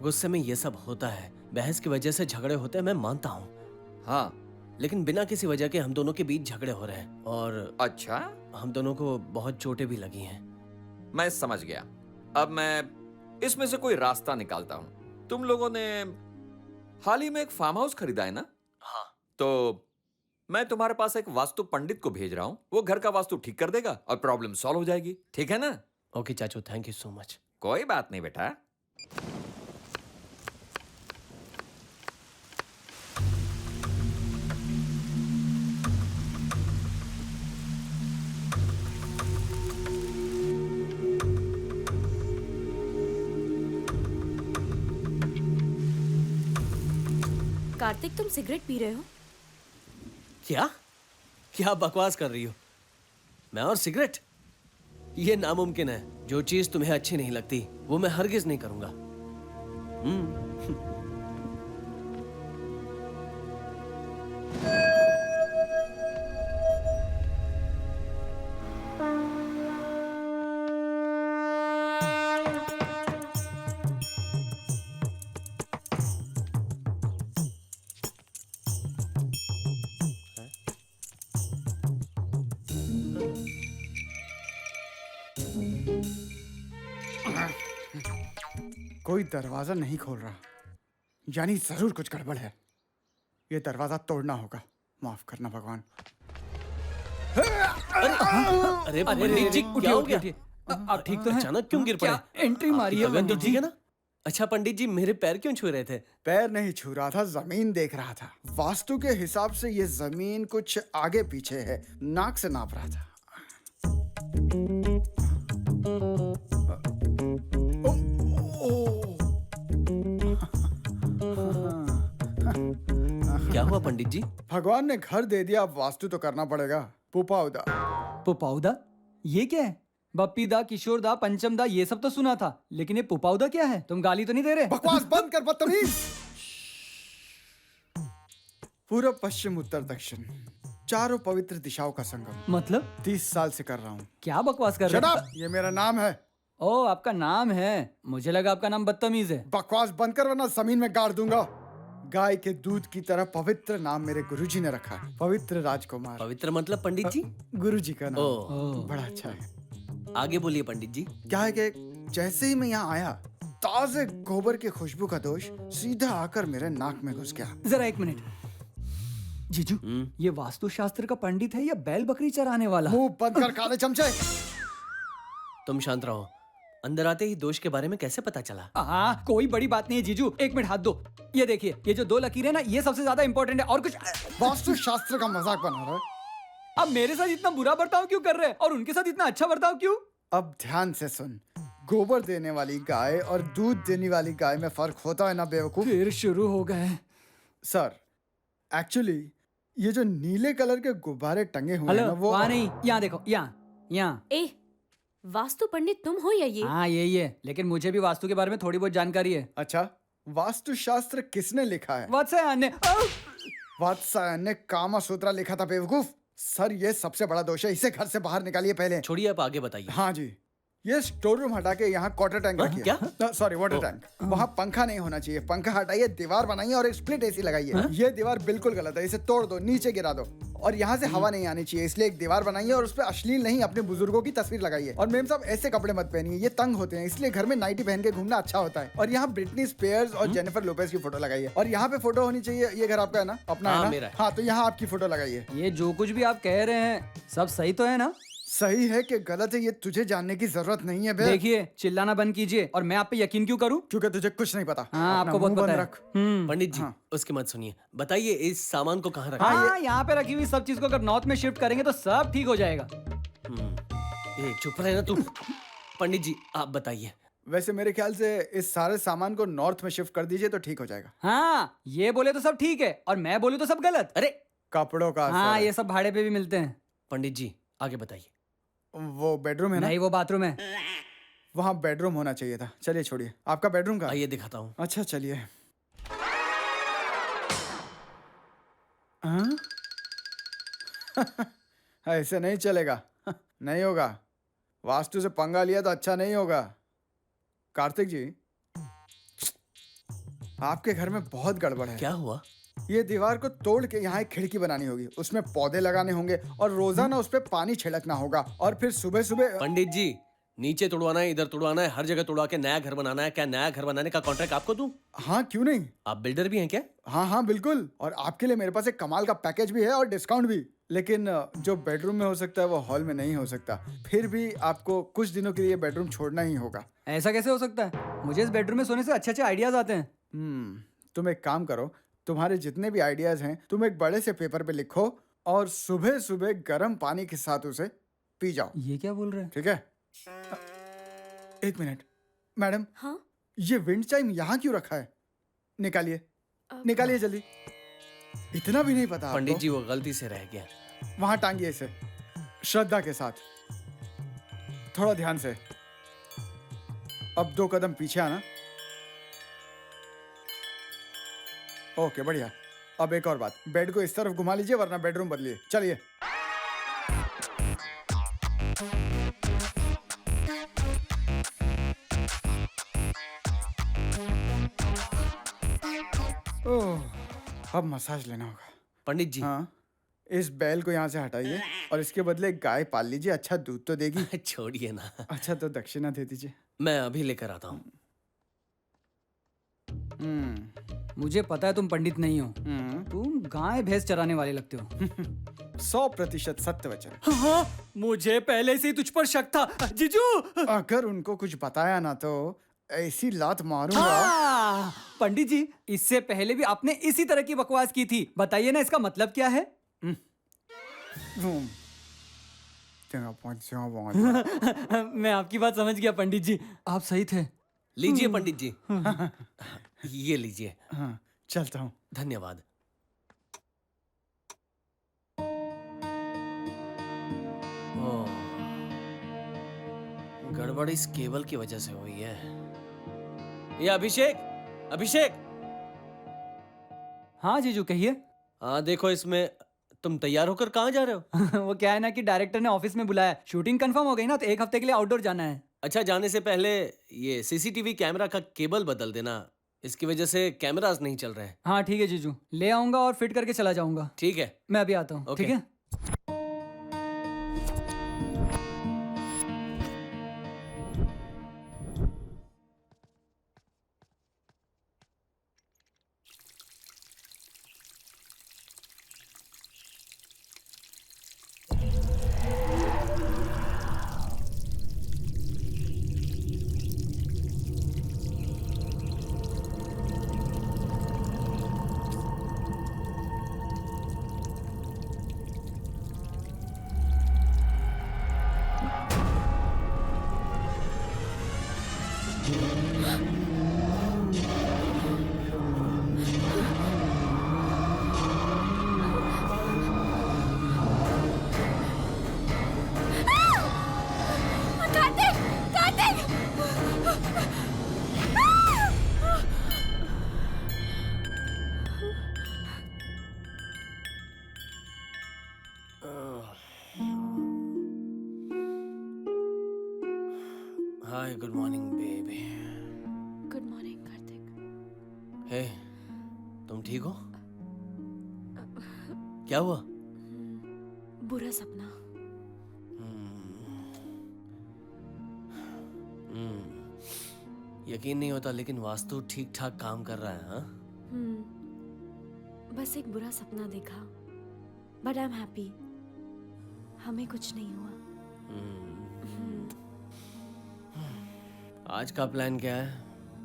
गुस्से में ये सब होता है, बहस की वजह से झगड़े होते हैं, मैं मानता हूँ। हाँ, लेकिन बिना किसी वजह के हम दोनों के बीच झगड़े हो रहे हैं और अच्छा, हम दोनों को बहुत चोटें भी लगी हैं। मैं समझ गया। अब मैं इसमें से कोई रास्ता निकालता हूँ। तुम लोगों ने हाल ही में एक फार्म हाउस खरीदा है ना? हाँ। तो मैं तुम्हारे पास एक वास्तु पंडित को भेज रहा हूँ, वो घर का वास्तु ठीक कर देगा और प्रॉब्लम सॉल्व हो जाएगी। ठीक है ना? ओके चाचू, थैंक यू सो मच। कोई बात नहीं बेटा। कार्तिक, तुम सिगरेट पी रहे हो? क्या क्या बकवास कर रही हो? मैं और सिगरेट? ये नामुमकिन है। जो चीज तुम्हें अच्छी नहीं लगती वो मैं हरगिज नहीं करूंगा। कोई दरवाजा नहीं खोल रहा, यानी जरूर कुछ गड़बड़ है। ये दरवाजा तोड़ना होगा। माफ करना भगवान। अरे पंडित जी, क्या हो गया? आप ठीक तो हैं? अचानक क्यों गिर पड़े? एंट्री मारी है पंडित जी। ठीक है ना? अच्छा पंडित जी, मेरे पैर क्यों छू रहे थे? पैर नहीं छू रहा था, जमीन देख रहा था। वास्तु के हिसाब से ये जमीन कुछ आगे पीछे है, नाक से नाप रहा था। क्या हुआ पंडित जी? भगवान ने घर दे दिया, अब वास्तु तो करना पड़ेगा। पुपाउदा। पुपाउदा? ये क्या है? बप्पी दा, किशोर दा, पंचम दा, ये सब तो सुना था, लेकिन ये पुपाउदा क्या है? तुम गाली तो नहीं दे रहे? बकवास बंद कर बदतमीज। पूर्व पश्चिम उत्तर दक्षिण, चारों पवित्र दिशाओं का संगम। मतलब 30 साल से कर रहा हूँ। क्या बकवास कर रहे Shut हो? up! ये मेरा नाम है। ओ, आपका नाम है? मुझे लगा आपका नाम बदतमीज है। बकवास बंद कर वरना जमीन में गाड़ दूंगा। गाय के दूध की तरह पवित्र नाम मेरे गुरुजी ने रखा है, पवित्र राजकुमार। पवित्र मतलब पंडित जी? गुरुजी का नाम। ओह। बड़ा अच्छा है। आगे बोलिए पंडित जी। क्या है कि जैसे ही मैं यहाँ आया, ताजे गोबर की खुशबू का दोष सीधा आकर मेरे नाक में घुस गया। जरा एक मिनट जीजू, ये वास्तुशास्त्र का पंडित है या बैल बकरी चराने वाला? मुंह बंद कर काले चमचे। तुम शांत रहो। अंदर आते ही दोष के बारे में कैसे पता चला? हाँ, कोई बड़ी बात नहीं है जीजू। एक मिनट हाथ दो। ये देखिए, ये जो 2 लकीरें ना, ये सबसे ज्यादा इंपॉर्टेंट है। और कुछ? वास्तु शास्त्र का मजाक बना रहा है। अब मेरे साथ इतना बुरा बर्ताव क्यों कर रहे हैं और उनके साथ इतना अच्छा बर्ताव क्यों? अब ध्यान से सुन। गोबर देने वाली गाय और दूध देने वाली गाय में फर्क होता है ना बेवकूफ। फिर शुरू हो गए। सर, एक्चुअली ये जो नीले कलर के गुब्बारे टंगे हुए हैं ना, वो वहाँ नहीं, यहाँ देखो, यहाँ। ए, वास्तु पंडित तुम हो या ये? हाँ यही है, लेकिन मुझे भी वास्तु के बारे में थोड़ी बहुत जानकारी है। अच्छा, वास्तु शास्त्र किसने लिखा है? वात्स्यायन ने। वात्स्यायन ने कामा सूत्रा लिखा था बेवकूफ। सर, ये सबसे बड़ा दोष है, इसे घर से बाहर निकालिए पहले। छोड़िए, आप आगे बताइए। हाँ जी, ये स्टोर रूम हटा के यहाँ क्वार्टर टैंक रखिए। क्या? Sorry, water tank. वहाँ पंखा नहीं होना चाहिए। पंखा हटाइए, दीवार बनाइए और एक स्प्लिट एसी लगाइए। ये दीवार बिल्कुल गलत है, इसे तोड़ दो, नीचे गिरा दो। और यहाँ से हवा नहीं आनी चाहिए, इसलिए एक दीवार बनाइए और उस पर अश्लील नहीं, अपने बुजुर्गों की तस्वीर लगाइए। और मेम साहब, ऐसे कपड़े मत पहनिए, ये तंग होते हैं, इसलिए घर में नाइटी पहन के घूमना अच्छा होता है। और यहाँ ब्रिटनी स्पीयर्स और जेनिफर लोपेज की फोटो लगाइए। और यहाँ पे फोटो होनी चाहिए। ये घर आपका है ना? अपना है ना? मेरा है। हाँ, तो यहाँ आपकी फोटो लगाइए। ये जो कुछ भी आप कह रहे हैं सब सही तो है ना? सही है कि गलत है ये तुझे जानने की जरूरत नहीं है बे। देखिए चिल्लाना बंद कीजिए और मैं आप पे यकीन क्यों करूं? क्योंकि तुझे कुछ नहीं पता। हाँ अपना आपको बहुत मुंह पता बंद है। रख। पंडित जी हाँ। उसकी मत सुनिए, बताइए इस सामान को कहाँ रखा हाँ यहाँ पे रखी हुई सब चीज को अगर नॉर्थ में शिफ्ट करेंगे तो सब ठीक हो जाएगा। ये चुप रहे ना तू। पंडित जी आप बताइए। वैसे मेरे ख्याल से इस सारे सामान को नॉर्थ में शिफ्ट कर दीजिए तो ठीक हो जाएगा। हाँ ये बोले तो सब ठीक है और मैं बोलूँ तो सब गलत। अरे कपड़ों का असर हाँ है। ये सब भाड़े पे भी मिलते हैं। पंडित जी आगे बताइए। वो बेडरूम है ना? नहीं वो बाथरूम है। वहाँ बेडरूम होना चाहिए था। चलिए छोड़िए, आपका बेडरूम का? आइए दिखाता हूँ। अच्छा चलिए। हाँ? ऐसे नहीं चलेगा। नहीं होगा। वास्तु से पंगा लिया तो अच्छा नहीं होगा। कार्तिक जी, आपके घर में बहुत गड़बड़ है। क्या हुआ? ये दीवार को तोड़ के यहाँ एक खिड़की बनानी होगी, उसमें पौधे लगाने होंगे और रोजाना उस पे पानी छिड़कना होगा और फिर सुबह सुबह। पंडित जी नीचे तुड़वाना है, इधर तुड़वाना है, हर जगह तुड़वा के नया घर बनाना है। क्या नया घर बनाने का कॉन्ट्रैक्ट आपको दूं? हाँ क्यों नहीं। आप बिल्डर भी हैं क्या? हाँ हाँ बिल्कुल, और आपके लिए मेरे पास एक कमाल का पैकेज भी है और डिस्काउंट भी। लेकिन जो बेडरूम में हो सकता है वो हॉल में नहीं हो सकता। फिर भी आपको कुछ दिनों के लिए बेडरूम छोड़ना ही होगा। ऐसा कैसे हो सकता है? मुझे इस बेडरूम में सोने से अच्छे अच्छे आइडियाज आते हैं। तुम एक काम करो, तुम्हारे जितने भी आइडियाज हैं तुम एक बड़े से पेपर पे लिखो और सुबह सुबह गर्म पानी के साथ उसे पी जाओ। ये क्या बोल रहे हैं? ठीक है? एक मिनट मैडम। हाँ? ये विंड चाइम यहाँ क्यों रखा है? निकालिए निकालिए जल्दी। इतना भी नहीं पता पंडित आपको? जी वो गलती से रह गया। वहां टांगिए इसे श्रद्धा के साथ, थोड़ा ध्यान से। अब 2 कदम पीछे आना। ओके बढ़िया। अब एक और बात, बेड को इस तरफ घुमा लीजिए वरना बेडरूम बदलिए। चलिए। ओह, अब मसाज लेना होगा। पंडित जी हाँ, इस बैल को यहाँ से हटाइए और इसके बदले एक गाय पाल लीजिए, अच्छा दूध तो देगी। छोड़िए ना। अच्छा तो दक्षिणा दे दीजिए। मैं अभी लेकर आता हूँ। मुझे पता है तुम पंडित नहीं हो, तुम गाय भैंस चराने वाले लगते हो। 100% सत्य वचन। हाँ, मुझे पहले से ही तुझ पर शक था जीजू। अगर उनको कुछ बताया ना तो ऐसी लात मारूंगा। हाँ, पंडित जी इससे पहले भी आपने इसी तरह की बकवास की थी, बताइए ना इसका मतलब क्या है? मैं आपकी बात समझ गया पंडित जी, आप सही थे। लीजिए पंडित जी। ये लीजिए। हाँ, चलता हूँ। धन्यवाद। ओह, गड़बड़ इस केबल की वजह से हुई है। ये अभिषेक, अभिषेक। हाँ जीजू कहिए। हाँ देखो इसमें, तुम तैयार होकर कहाँ जा रहे हो? वो क्या है ना कि डायरेक्टर ने ऑफिस में बुलाया, शूटिंग कंफर्म हो गई ना तो 1 हफ्ते के लिए आउटडोर जाना है। अच्छा, जाने से पहले ये सीसीटीवी कैमरा का केबल बदल देना, इसकी वजह से कैमरास नहीं चल रहे हैं। हाँ ठीक है जीजू, ले आऊंगा और फिट करके चला जाऊंगा। ठीक है, मैं अभी आता हूँ। ओके। ठीक है। Kartik! Kartik! Hi, good morning baby. Good morning Kartik. Hey, तुम ठीक हो? क्या हुआ? बुरा सपना। यकीन नहीं होता लेकिन वास्तु ठीक ठाक काम कर रहा है। हाँ, बस एक बुरा सपना देखा, बट आई एम हैप्पी। हमें कुछ नहीं हुआ। आज का प्लान क्या है?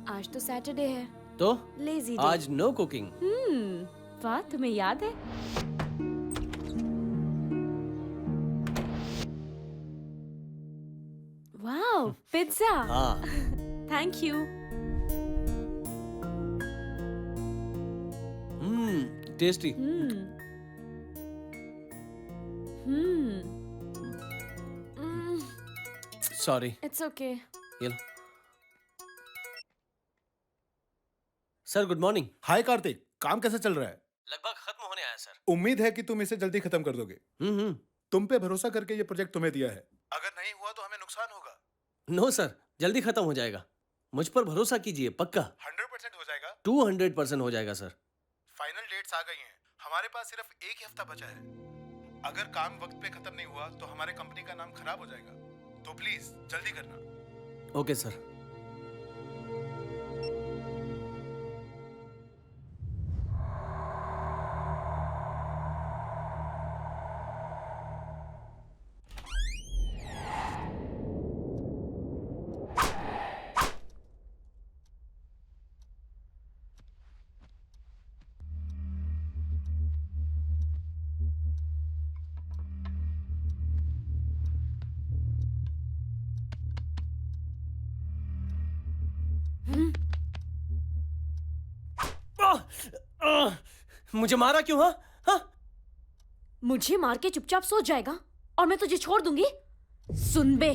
आज तो सैटरडे है, तो लेजी डे। आज नो कुकिंग। वाह, तुम्हें याद है? वाह, पिज्जा। हाँ। Thank you. Tasty. Sorry. It's okay. ये लो। Sir good morning. Hi Kartik, काम कैसा चल रहा है? लगभग खत्म होने आया सर। उम्मीद है कि तुम इसे जल्दी खत्म कर दोगे। तुम पे भरोसा करके ये प्रोजेक्ट तुम्हें दिया है। अगर नहीं हुआ तो हमें नुकसान होगा। नो सर, जल्दी खत्म हो जाएगा। मुझ पर भरोसा कीजिए, पक्का। 100% हो जाएगा। 200% हो जाएगा सर। फाइनल डेट्स आ गई हैं। हमारे पास सिर्फ एक ही हफ्ता बचा है। अगर काम वक्त पे खत्म नहीं हुआ तो हमारे कंपनी का नाम खराब हो जाएगा। तो प्लीज जल्दी करना। Okay sir. मुझे मारा क्यों? हाँ हाँ? मुझे मार के चुपचाप सो जाएगा और मैं तुझे छोड़ दूंगी? सुन बे,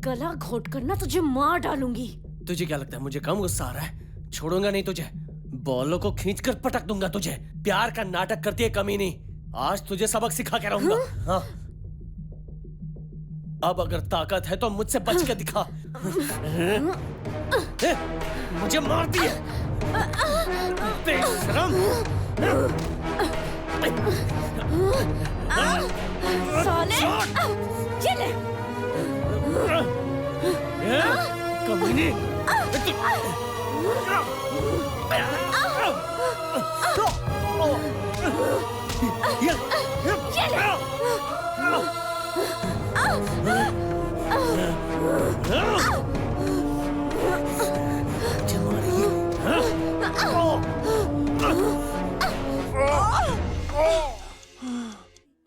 गला घोट कर ना तुझे मार डालूंगी। तुझे क्या लगता है मुझे कम गुस्सा आ रहा है? छोड़ूंगा नहीं तुझे, बालों को खींचकर पटक दूंगा तुझे। प्यार का नाटक करती है कमीनी, आज तुझे सबक सिखा के रहूंगा। हाँ? अब अगर ताकत है तो मुझसे बच के दिखा। मुझे मार दिया बेशरम। साले, ये ले। कमीनी। ये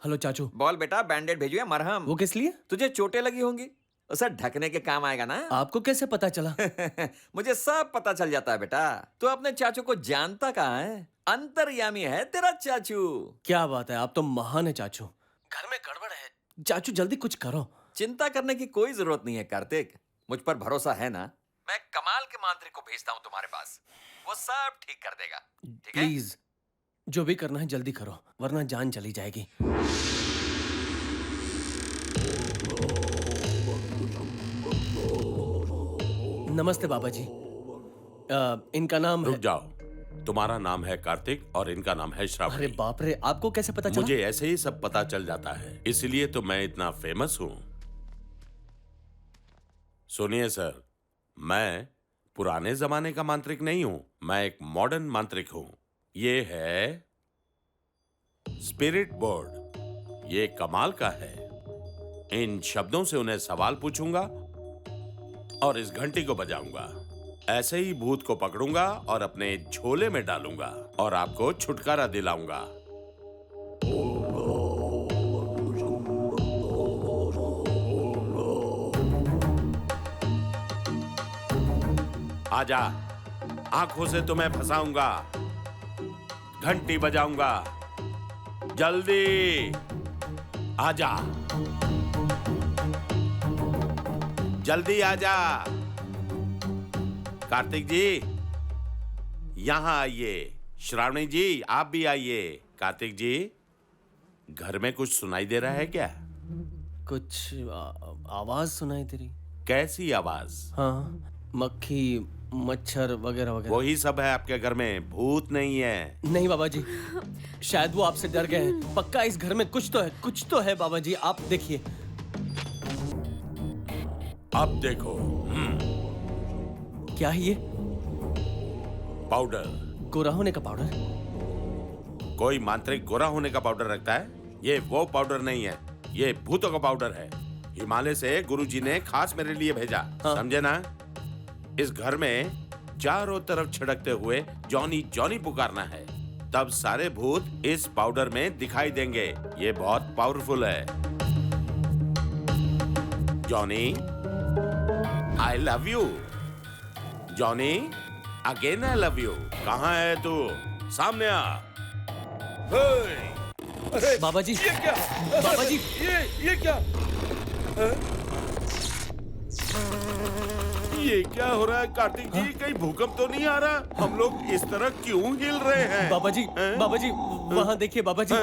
हेलो चाचू। बोल बेटा, बैंडेड भेजू या मरहम? वो किस लिए? तुझे चोटें लगी होंगी, उसे ढकने के काम आएगा ना। आपको कैसे पता चला? मुझे सब पता चल जाता है बेटा। तो अपने चाचू को जानता कहाँ है? अंतर्यामी है तेरा चाचू। क्या बात है, आप तो महान है चाचू। घर में गड़बड़ है चाचू, जल्दी कुछ करो। चिंता करने की कोई जरूरत नहीं है कार्तिक, मुझ पर भरोसा है ना। मैं कमाल के मांत्रिक को भेजता हूँ तुम्हारे पास, वो सब ठीक कर देगा। ठीक है? प्लीज जो भी करना है जल्दी करो, वरना जान चली जाएगी। नमस्ते बाबा जी। इनका नाम रुक जाओ, तुम्हारा नाम है कार्तिक और इनका नाम है श्रावणी। अरे बाप रे, आपको कैसे पता चला? मुझे ऐसे ही सब पता चल जाता है, इसलिए तो मैं इतना फेमस हूँ। सुनिए सर, मैं पुराने जमाने का मांत्रिक नहीं हूँ, मैं एक मॉडर्न मांत्रिक हूँ। ये है स्पिरिट बोर्ड, ये कमाल का है। इन शब्दों से उन्हें सवाल पूछूंगा और इस घंटी को बजाऊंगा। ऐसे ही भूत को पकड़ूंगा और अपने झोले में डालूंगा और आपको छुटकारा दिलाऊंगा। आजा, आंखों से तुम्हें फंसाऊंगा, घंटी बजाऊंगा, जल्दी आजा, जल्दी आजा। कार्तिक जी यहाँ आइए, श्रावणी जी आप भी आइए। कार्तिक जी, घर में कुछ सुनाई दे रहा है क्या? कुछ आवाज सुनाई दे रही। कैसी आवाज? हाँ, मक्खी, मच्छर वगैरह वगैरह। वही सब है आपके घर में, भूत नहीं है। नहीं बाबा जी, शायद वो आपसे डर गए हैं। पक्का इस घर में कुछ तो है, कुछ तो है बाबा जी, आप देखिए। अब देखो। क्या है ये? पाउडर। गोरा होने का पाउडर? कोई मांत्रिक गोरा होने का पाउडर रखता है? ये वो पाउडर नहीं है, ये भूतों का पाउडर है। हिमालय से गुरुजी ने खास मेरे लिए भेजा। समझे ना? इस घर में चारों तरफ छिड़कते हुए जॉनी जॉनी पुकारना है, तब सारे भूत इस पाउडर में दिखाई देंगे। ये बहुत पावरफुल है। Johnny, I love you. Johnny, again I love you. कहाँ है तू? सामने आ। अरे बाबा जी, ये क्या? बाबा जी, ये क्या? ये क्या हो रहा है कार्तिक जी? कहीं भूकंप तो नहीं आ रहा? हम लोग इस तरह क्यों हिल रहे हैं? बाबा जी, बाबा जी, वहाँ देखिए बाबा जी।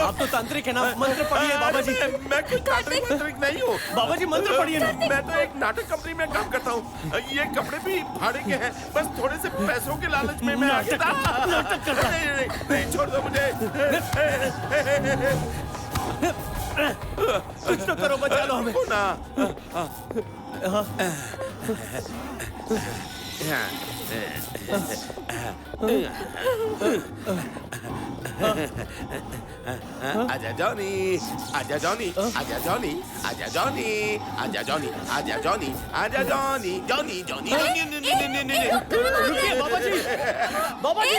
आप तो तांत्रिक है ना, मंत्र पढ़िए बाबा जी। मैं कोई तांत्रिक नहीं हूँ बाबा जी, मंत्र पढ़िए ना। मैं तो एक नाटक कंपनी में काम करता हूँ। ये कपड़े भी भाड़े के हैं, बस थोड़े से पैसों के लालच में मैं आगे नाटक कर रहा है। नहीं, छोड़ दो मुझे। कुछ तो करो, बचा लो हमें। आजा जॉनी, आजा जॉनी, आजा जॉनी, आजा जॉनी, आजा जॉनी, आजा जॉनी, आजा जॉनी, जॉनी जॉनी। रुकिए बाबा जी, बाबा जी।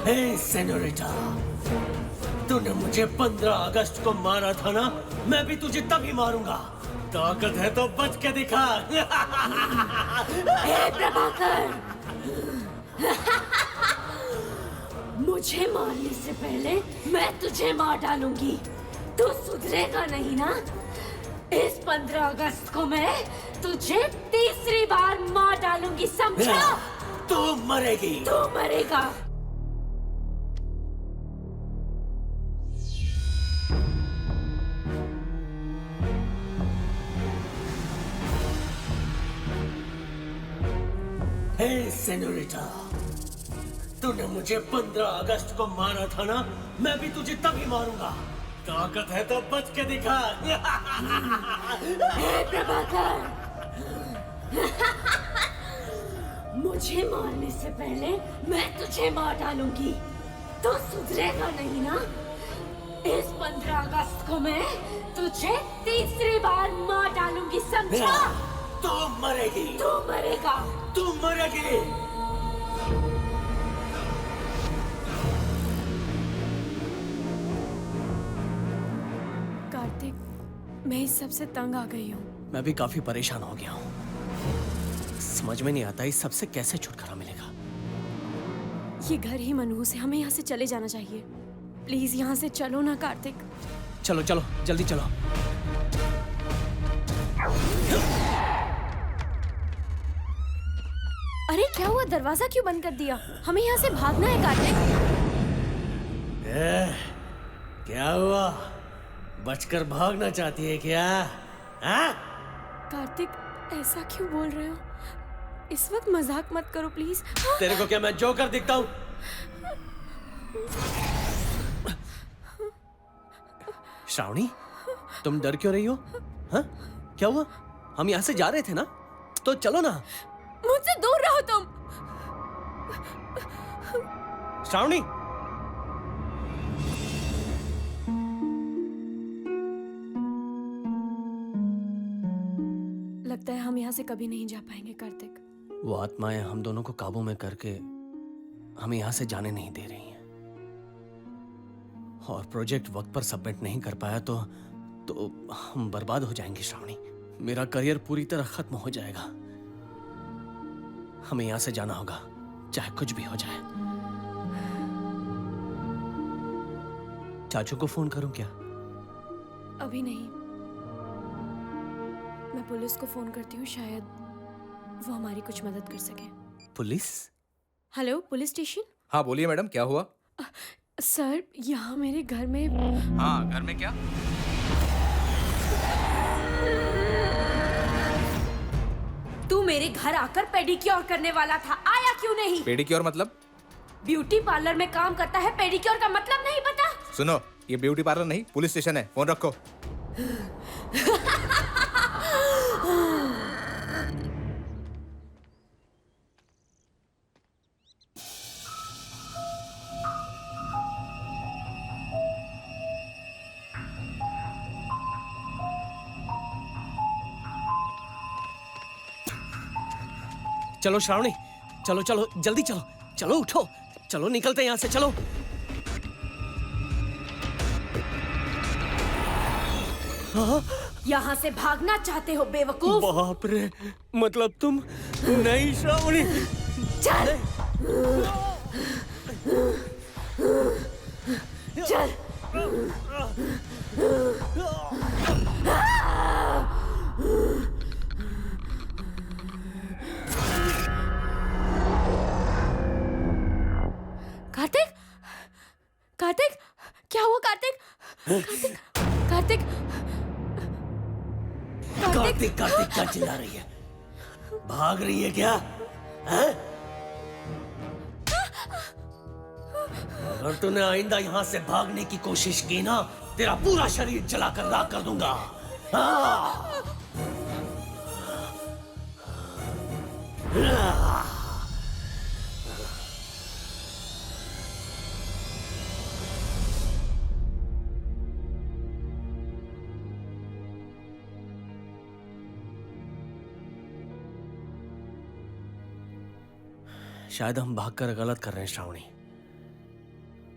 हे सेनोरिटा, तूने मुझे 15 अगस्त को मारा था ना, मैं भी तुझे तभी मारूंगा। ताकत है तो बच के दिखा। हे प्रभाकर, मुझे मारने से पहले मैं तुझे मार डालूंगी। तू सुधरेगा नहीं ना? इस 15 अगस्त को मैं तुझे तीसरी बार मार डालूंगी, समझा? तू मरेगी। तू मरेगा। हे सेनोरिटा, तूने मुझे 15 अगस्त को मारा था ना, मैं भी तुझे तभी मारूंगा। ताकत है तो बच के दिखा। हे प्रभाकर, मुझे मारने से पहले मैं तुझे मार डालूंगी। तो सुधरेगा नहीं ना? इस 15 अगस्त को मैं तुझे तीसरी बार मार डालूंगी, समझा? तू मरेगी। तू मरेगा। तू मरेगी। कार्तिक, मैं इस सब से तंग आ गई हूँ। मैं भी काफी परेशान हो गया हूँ। समझ में नहीं आता इस सब से कैसे छुटकारा मिलेगा। ये घर ही मनहूस है, हमें यहाँ से चले जाना चाहिए। प्लीज यहाँ से चलो ना कार्तिक। चलो चलो, जल्दी चलो। अरे क्या हुआ? दरवाजा क्यों बंद कर दिया? हमें यहाँ से भागना है कार्तिक। क्या हुआ? बचकर भागना चाहती है क्या? हाँ? कार्तिक, ऐसा क्यों बोल रहे हो? इस वक्त मजाक मत करो प्लीज। तेरे को क्या मैं जोकर दिखता हूँ? श्रावणी, तुम डर क्यों रही हो? हाँ? क्या हुआ? हम यहाँ से जा रहे थे ना, तो चलो ना। मुझसे दूर रहो तुम। श्रावणी, लगता है हम यहाँ से कभी नहीं जा पाएंगे कार्तिक। वो आत्माएं हम दोनों को काबू में करके हमें यहाँ से जाने नहीं दे रही हैं। और प्रोजेक्ट वक्त पर सबमिट नहीं कर पाया तो हम बर्बाद हो जाएंगे श्रावणी। मेरा करियर पूरी तरह खत्म हो जाएगा। हमें यहाँ से जाना होगा, चाहे कुछ भी हो जाए। चाचू को फोन करूं क्या? अभी नहीं, मैं पुलिस को फोन करती हूँ, शायद वो हमारी कुछ मदद कर सके। पुलिस? Hello, police station. हाँ बोलिए मैडम, क्या हुआ? सर, यहाँ मेरे घर में। हाँ, घर में क्या? तू मेरे घर आकर पेडिक्योर करने वाला था, आया क्यों नहीं? पेडिक्योर मतलब? ब्यूटी पार्लर में काम करता है, पेडिक्योर का मतलब नहीं पता? सुनो, ये ब्यूटी पार्लर नहीं पुलिस स्टेशन है, फोन रखो। चलो श्रावणी, चलो चलो जल्दी चलो, चलो उठो, चलो निकलते हैं यहाँ से, चलो। यहाँ से भागना चाहते हो बेवकूफ? बाप रे, मतलब तुम नहीं श्रावणी? चल चल। कार्तिक, कार्तिक, क्या हुआ कार्तिक? कार्तिक, कार्तिक, कार्तिक, कार्तिक क्या चिल्ला रही है? भाग रही है क्या? हैं? अगर तूने आइंदा यहाँ से भागने की कोशिश की ना, तेरा पूरा शरीर जलाकर राख कर दूंगा। हाँ। शायद हम भागकर गलत कर रहे हैं श्रावणी।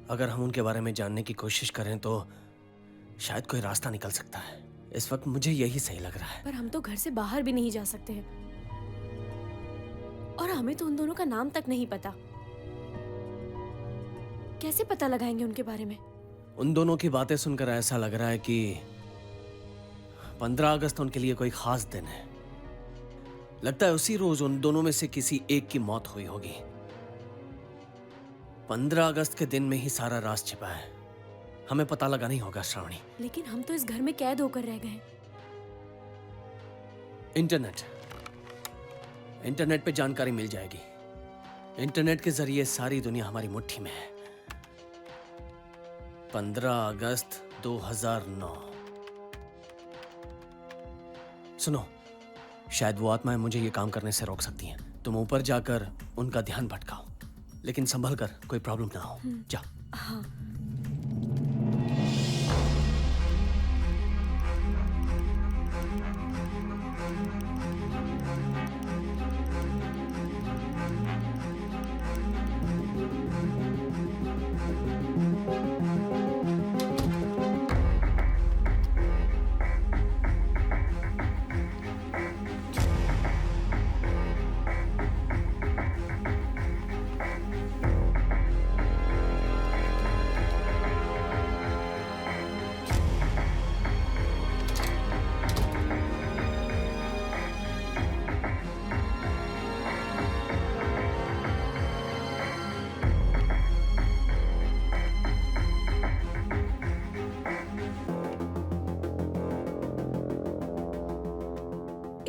अगर हम उनके बारे में जानने की कोशिश करें तो शायद कोई रास्ता निकल सकता है। इस वक्त मुझे यही सही लग रहा है। पर हम तो घर से बाहर भी नहीं जा सकते हैं, और हमें तो उन दोनों का नाम तक नहीं पता। कैसे पता लगाएंगे उनके बारे में? उन दोनों की बातें सुनकर ऐसा लग रहा है कि 15 अगस्त उनके लिए कोई खास दिन है। लगता है उसी रोज उन दोनों में से किसी एक की मौत हुई होगी। 15 अगस्त के दिन में ही सारा राज छिपा है। हमें पता लगाना ही होगा श्रावणी। लेकिन हम तो इस घर में कैद होकर रह गए। इंटरनेट पे जानकारी मिल जाएगी। इंटरनेट के जरिए सारी दुनिया हमारी मुट्ठी में है। 15 अगस्त 2009। सुनो, शायद वो आत्माएं मुझे ये काम करने से रोक सकती हैं। तुम ऊपर जाकर उनका ध्यान भटकाओ, लेकिन संभल कर, कोई प्रॉब्लम ना हो। जा। हाँ।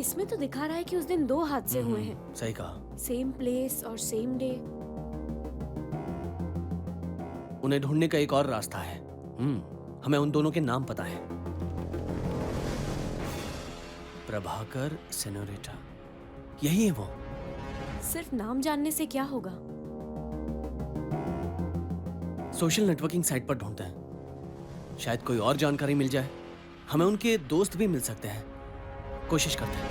इसमें तो दिखा रहा है कि उस दिन 2 हादसे हुए हैं। सही कहा। सेम प्लेस और सेम डे। उन्हें ढूंढने का एक और रास्ता है। हमें उन दोनों के नाम पता है। प्रभाकर, सेनोरिटा, यही है वो। सिर्फ नाम जानने से क्या होगा? सोशल नेटवर्किंग साइट पर ढूंढते हैं, शायद कोई और जानकारी मिल जाए। हमें उनके दोस्त भी मिल सकते हैं। कोशिश करते हैं।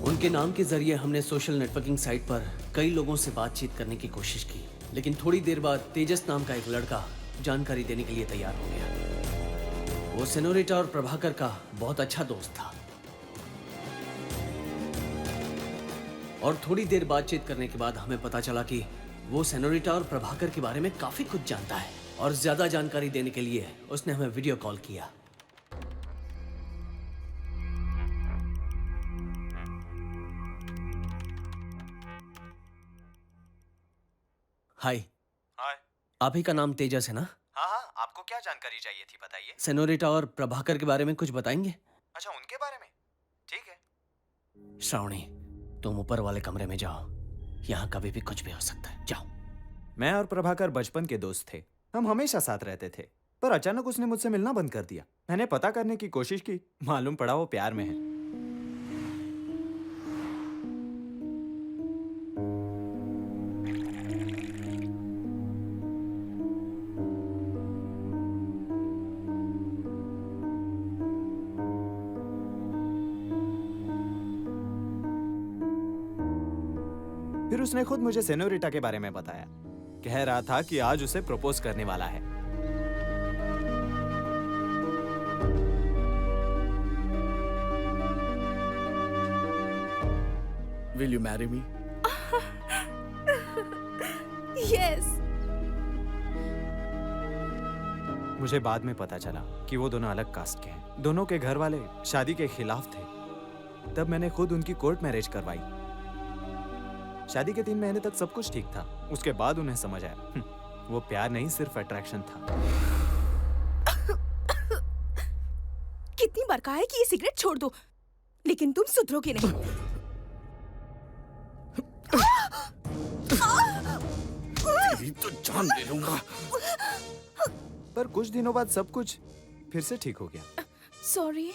उनके नाम के जरिए हमने सोशल नेटवर्किंग साइट पर कई लोगों से बातचीत करने की कोशिश की, लेकिन थोड़ी देर बाद तेजस नाम का एक लड़का जानकारी देने के लिए तैयार हो गया। वो सेनोरिटा और प्रभाकर का बहुत अच्छा दोस्त था, और थोड़ी देर बातचीत करने के बाद हमें पता चला कि वो सेनोरिटा और प्रभाकर के बारे में काफी कुछ जानता है और ज्यादा जानकारी देने के लिए उसने हमें वीडियो कॉल किया। हाय। हाय। आप ही का नाम तेजस है ना? हाँ हाँ, आपको क्या जानकारी चाहिए थी बताइए। सेनोरिटा और प्रभाकर के बारे में कुछ बताएंगे? अच्छा, उनके बारे में? ठीक है। श्रावणी, तुम ऊपर वाले कमरे में जाओ, यहाँ कभी भी कुछ भी हो सकता है। जाओ। मैं और प्रभाकर बचपन के दोस्त थे, हम हमेशा साथ रहते थे, पर अचानक उसने मुझसे मिलना बंद कर दिया। मैंने पता करने की कोशिश की, मालूम पड़ा वो प्यार में है। फिर उसने खुद मुझे सेनोरिटा के बारे में बताया। कह रहा था कि आज उसे प्रपोज करने वाला है। Will you marry me? Yes. मुझे बाद में पता चला कि वो दोनों अलग कास्ट के हैं। दोनों के घर वाले शादी के खिलाफ थे। तब मैंने खुद उनकी कोर्ट मैरिज करवाई। शादी के 3 महीने तक सब कुछ ठीक था। उसके बाद उन्हें समझ आया वो प्यार नहीं, सिर्फ अट्रैक्शन था। कितनी बार कहा है कि ये सिगरेट छोड़ दो, लेकिन तुम सुधरोगे नहीं। तेरी तो जान ले लूंगा। पर कुछ दिनों बाद सब कुछ फिर से ठीक हो गया। सॉरी,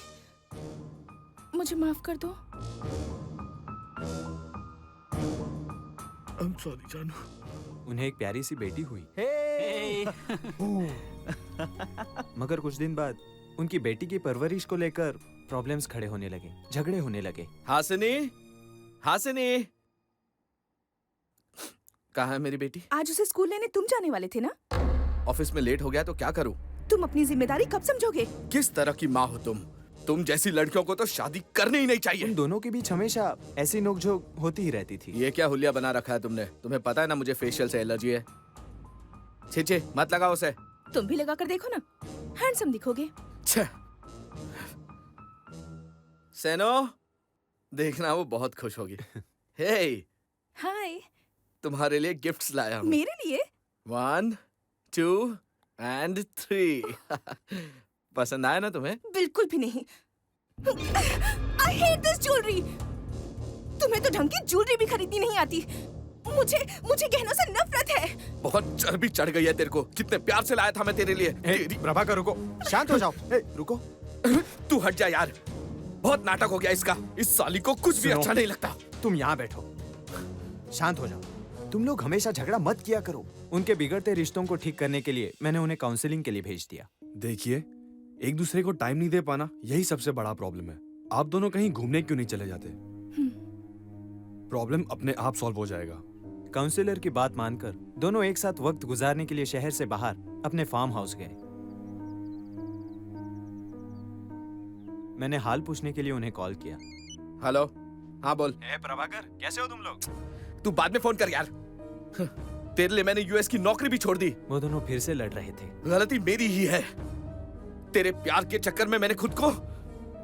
मुझे माफ कर दो। I'm sorry, जानू। उन्हें एक प्यारी सी बेटी हुई। मगर कुछ दिन बाद उनकी बेटी की परवरिश को लेकर प्रॉब्लम्स खड़े होने लगे, झगड़े होने लगे। हासिनी, हासिनी, कहाँ है मेरी बेटी? आज उसे स्कूल लेने तुम जाने वाले थे ना? ऑफिस में लेट हो गया तो क्या करूं? तुम अपनी जिम्मेदारी कब समझोगे? किस तरह की माँ हो तुम जैसी लड़कियों को तो शादी करनी ही नहीं चाहिए। उन दोनों के बीच हमेशा ऐसी नोकझोंक होती ही रहती थी। ये क्या हुलिया बना रखा है तुमने? तुम्हें पता है ना मुझे फेशियल से एलर्जी है। छे मत लगाओ उसे। तुम भी लगा कर देखो ना, हैंडसम दिखोगे। सेनो, देखना वो बहुत खुश होगी। हे, हाय। तुम्हारे लिए गिफ्ट्स लाया हूँ। मेरे लिए? 1, 2 and 3। पसंद आया ना तुम्हें? बिल्कुल भी नहीं। I hate this jewelry। तुम्हें तो ढंग की ज्वेलरी भी खरीदनी नहीं आती। मुझे गहनों से नफरत है। बहुत चर्बी चढ़ गई है तेरे को। कितने प्यार से लाया था मैं तेरे लिए। प्रभाकर रुको, शांत हो जाओ। रुको। तू हट जा यार, बहुत नाटक हो गया इसका। इस साली को कुछ भी अच्छा नहीं लगता। तुम यहाँ बैठो, शांत हो जाओ। तुम लोग हमेशा झगड़ा मत किया करो। उनके बिगड़ते रिश्तों को ठीक करने के लिए मैंने उन्हें काउंसलिंग के लिए भेज दिया। देखिए, एक दूसरे को टाइम नहीं दे पाना, यही सबसे बड़ा प्रॉब्लम है। आप दोनों कहीं घूमने क्यों नहीं चले जाते? प्रॉब्लम अपने आप सॉल्व हो जाएगा। काउंसलर की बात मानकर दोनों एक साथ वक्त गुजारने के लिए शहर से बाहर अपने फार्म हाउस गए। मैंने हाल पूछने के लिए उन्हें कॉल किया। हेलो, हाँ बोल। प्रभाकर, कैसे हो तुम लोग? तू बाद में फोन कर यार। तेरे लिए मैंने यूएस की नौकरी भी छोड़ दी। वो दोनों फिर से लड़ रहे थे। गलती मेरी ही है। तेरे प्यार के चक्कर में मैंने खुद को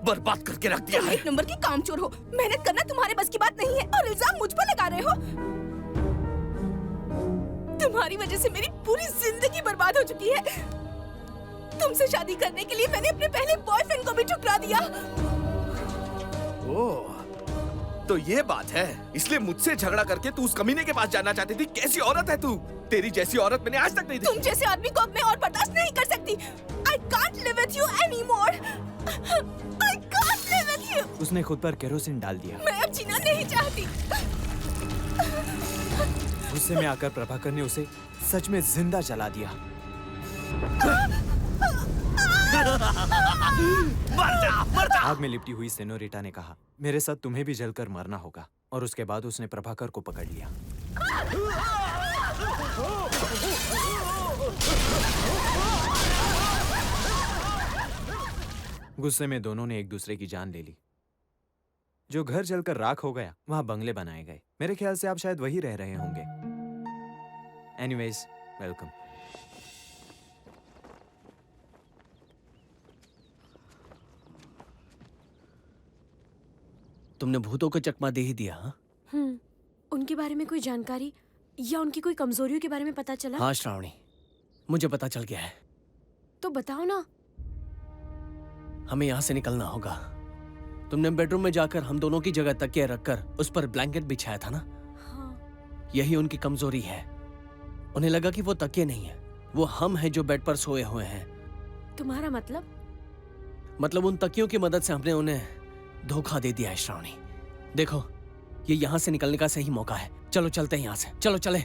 बर्बाद करके रख दिया तुम है। एक नंबर की कामचोर हो। मेहनत करना तुम्हारे बस की बात नहीं है और इल्जाम मुझ पर लगा रहे हो। तुम्हारी वजह से मेरी पूरी जिंदगी बर्बाद हो चुकी है। तुमसे शादी करने के लिए मैंने अपने पहले बॉयफ्रेंड को भी ठुकरा दिया। ओह, तो ये बात है। इसलिए मुझसे झगड़ा करके तू उस कमीने के पास जाना चाहती थी। कैसी औरत है तू? तेरी जैसी औरत मैंने आज तक नहीं देखी। तुम जैसे आदमी को अब मैं और बर्दाश्त नहीं कर सकती। I can't live with you anymore. I can't live with you. उसने खुद पर केरोसिन डाल दिया। मैं अब जीना नहीं चाहती। गुस्से में आकर प्रभाकर ने उसे सच में जिंदा जला दिया। आग में लिपटी हुई सेनोरिटा ने कहा, मेरे साथ तुम्हें भी जलकर मरना होगा। और उसके बाद उसने प्रभाकर को पकड़ लिया। गुस्से में दोनों ने एक दूसरे की जान ले ली। जो घर जलकर राख हो गया, वहां बंगले बनाए गए। मेरे ख्याल से आप शायद वही रह रहे होंगे। Anyways welcome. तुमने भूतों को चकमा दे ही दिया, हाँ? उनके बारे में कोई जानकारी या उनकी कोई कमजोरियों के बारे में पता चला? हाँ श्रावणी, मुझे पता चल गया है। तो बताओ ना। हमें यहाँ से निकलना होगा। तुमने बेडरूम में जाकर हम दोनों की जगह तकिया रखकर उस पर ब्लैंकेट बिछाया था ना? हाँ। यही उनकी कमजोरी है। उन्हें लगा कि वो तकिए नहीं है, वो हम हैं जो बेड पर सोए हुए हैं। तुम्हारा मतलब? मतलब उन तकियों की मदद से हमने उन्हें धोखा दे दिया है श्रावणी। देखो, ये यहाँ से निकलने का सही मौका है। चलो चलते हैं यहाँ से, चलो चले।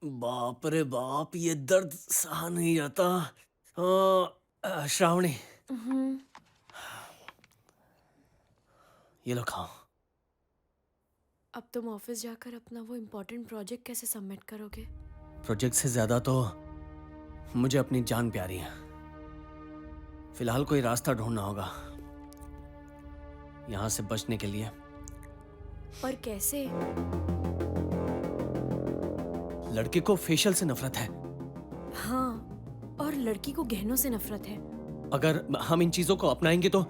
बाप रे बाप, ये दर्द सहा नहीं जाता। श्रावणी, ये लो खाओ। अब तुम ऑफिस जाकर अपना वो इम्पोर्टेंट प्रोजेक्ट कैसे सबमिट करोगे? प्रोजेक्ट से ज्यादा तो मुझे अपनी जान प्यारी है। फिलहाल कोई रास्ता ढूंढना होगा यहां से बचने के लिए। पर कैसे? लड़के को फेशियल से नफरत है। हाँ, और लड़की को गहनों से नफरत है। अगर हम इन चीजों को अपनाएंगे तो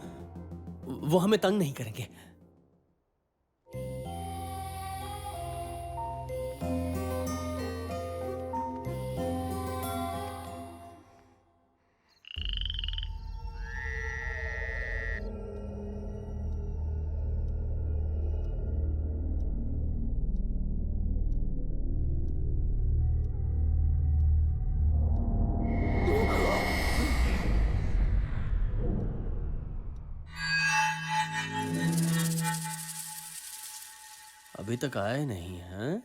वो हमें तंग नहीं करेंगे। अभी तक आए नहीं हैं?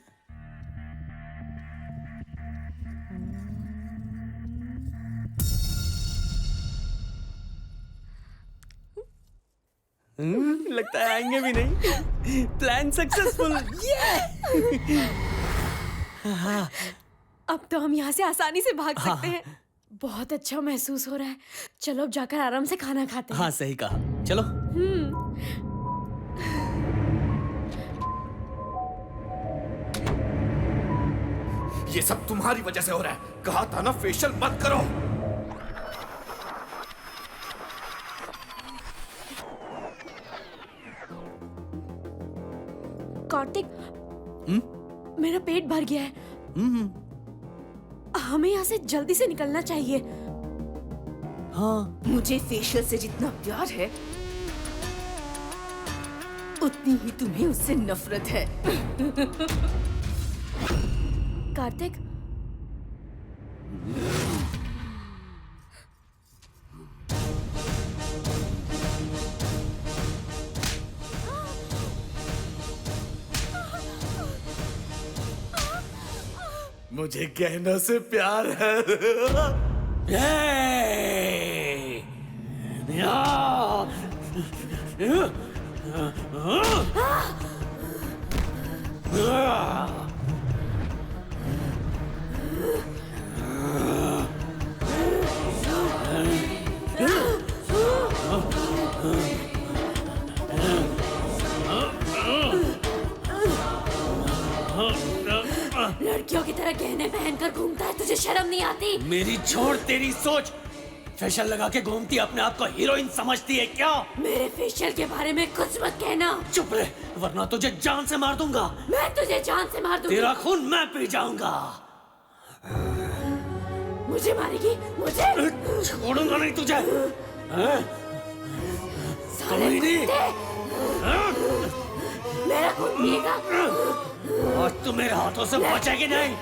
लगता है आएंगे भी नहीं। Plan successful. अब तो हम यहाँ से आसानी से भाग सकते हैं। बहुत अच्छा महसूस हो रहा है। चलो अब जाकर आराम से खाना खाते हैं। हाँ सही कहा, चलो। ये सब तुम्हारी वजह से हो रहा है। कहा था ना फेशियल मत करो। कार्तिक, मेरा पेट भर गया है। हमें यहाँ से जल्दी से निकलना चाहिए। हाँ। मुझे फेशियल से जितना प्यार है उतनी ही तुम्हें उससे नफरत है। कार्तिक, मुझे गहनों से प्यार है। लड़कियों की तरह गहने पहनकर घूमता है, तुझे शर्म नहीं आती? मेरी छोड़ तेरी सोच। फेशियल लगा के घूमती अपने आप को हीरोइन समझती है क्या? मेरे फेशियल के बारे में कुछ मत कहना। चुप रहे, वरना तुझे जान से मार दूंगा। मैं तुझे जान से मार दूंगी। तेरा खून मैं पी जाऊंगा। मुझे मारेगी? मुझे छोड़ूंगा नहीं तुझे। साले कुत्ते! मेरा खून पिएगा? आज तू मेरे हाथों से बचेगी नहीं।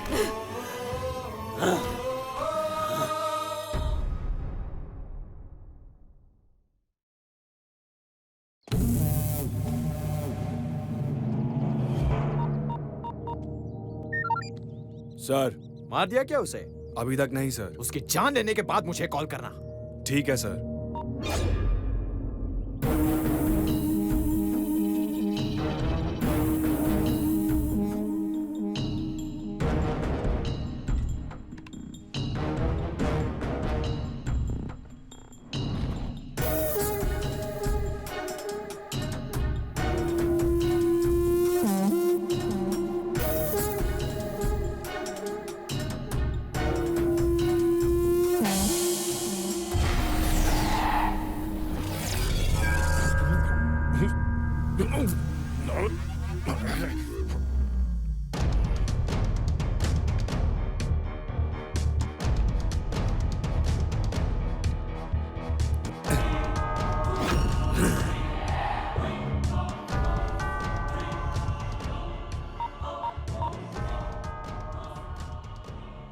सर, मार दिया क्या उसे? अभी तक नहीं सर। उसकी जान लेने के बाद मुझे कॉल करना। ठीक है सर।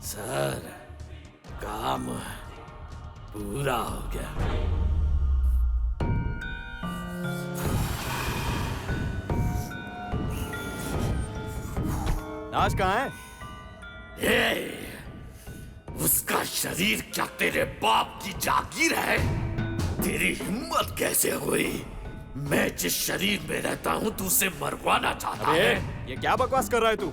सर, काम पूरा हो गया। आज कहाँ है? उसका शरीर क्या तेरे बाप की जागीर है? तेरी हिम्मत कैसे हुई? मैं जिस शरीर में रहता हूँ तू उसे मरवाना चाहता है। ये क्या बकवास कर रहा है तू?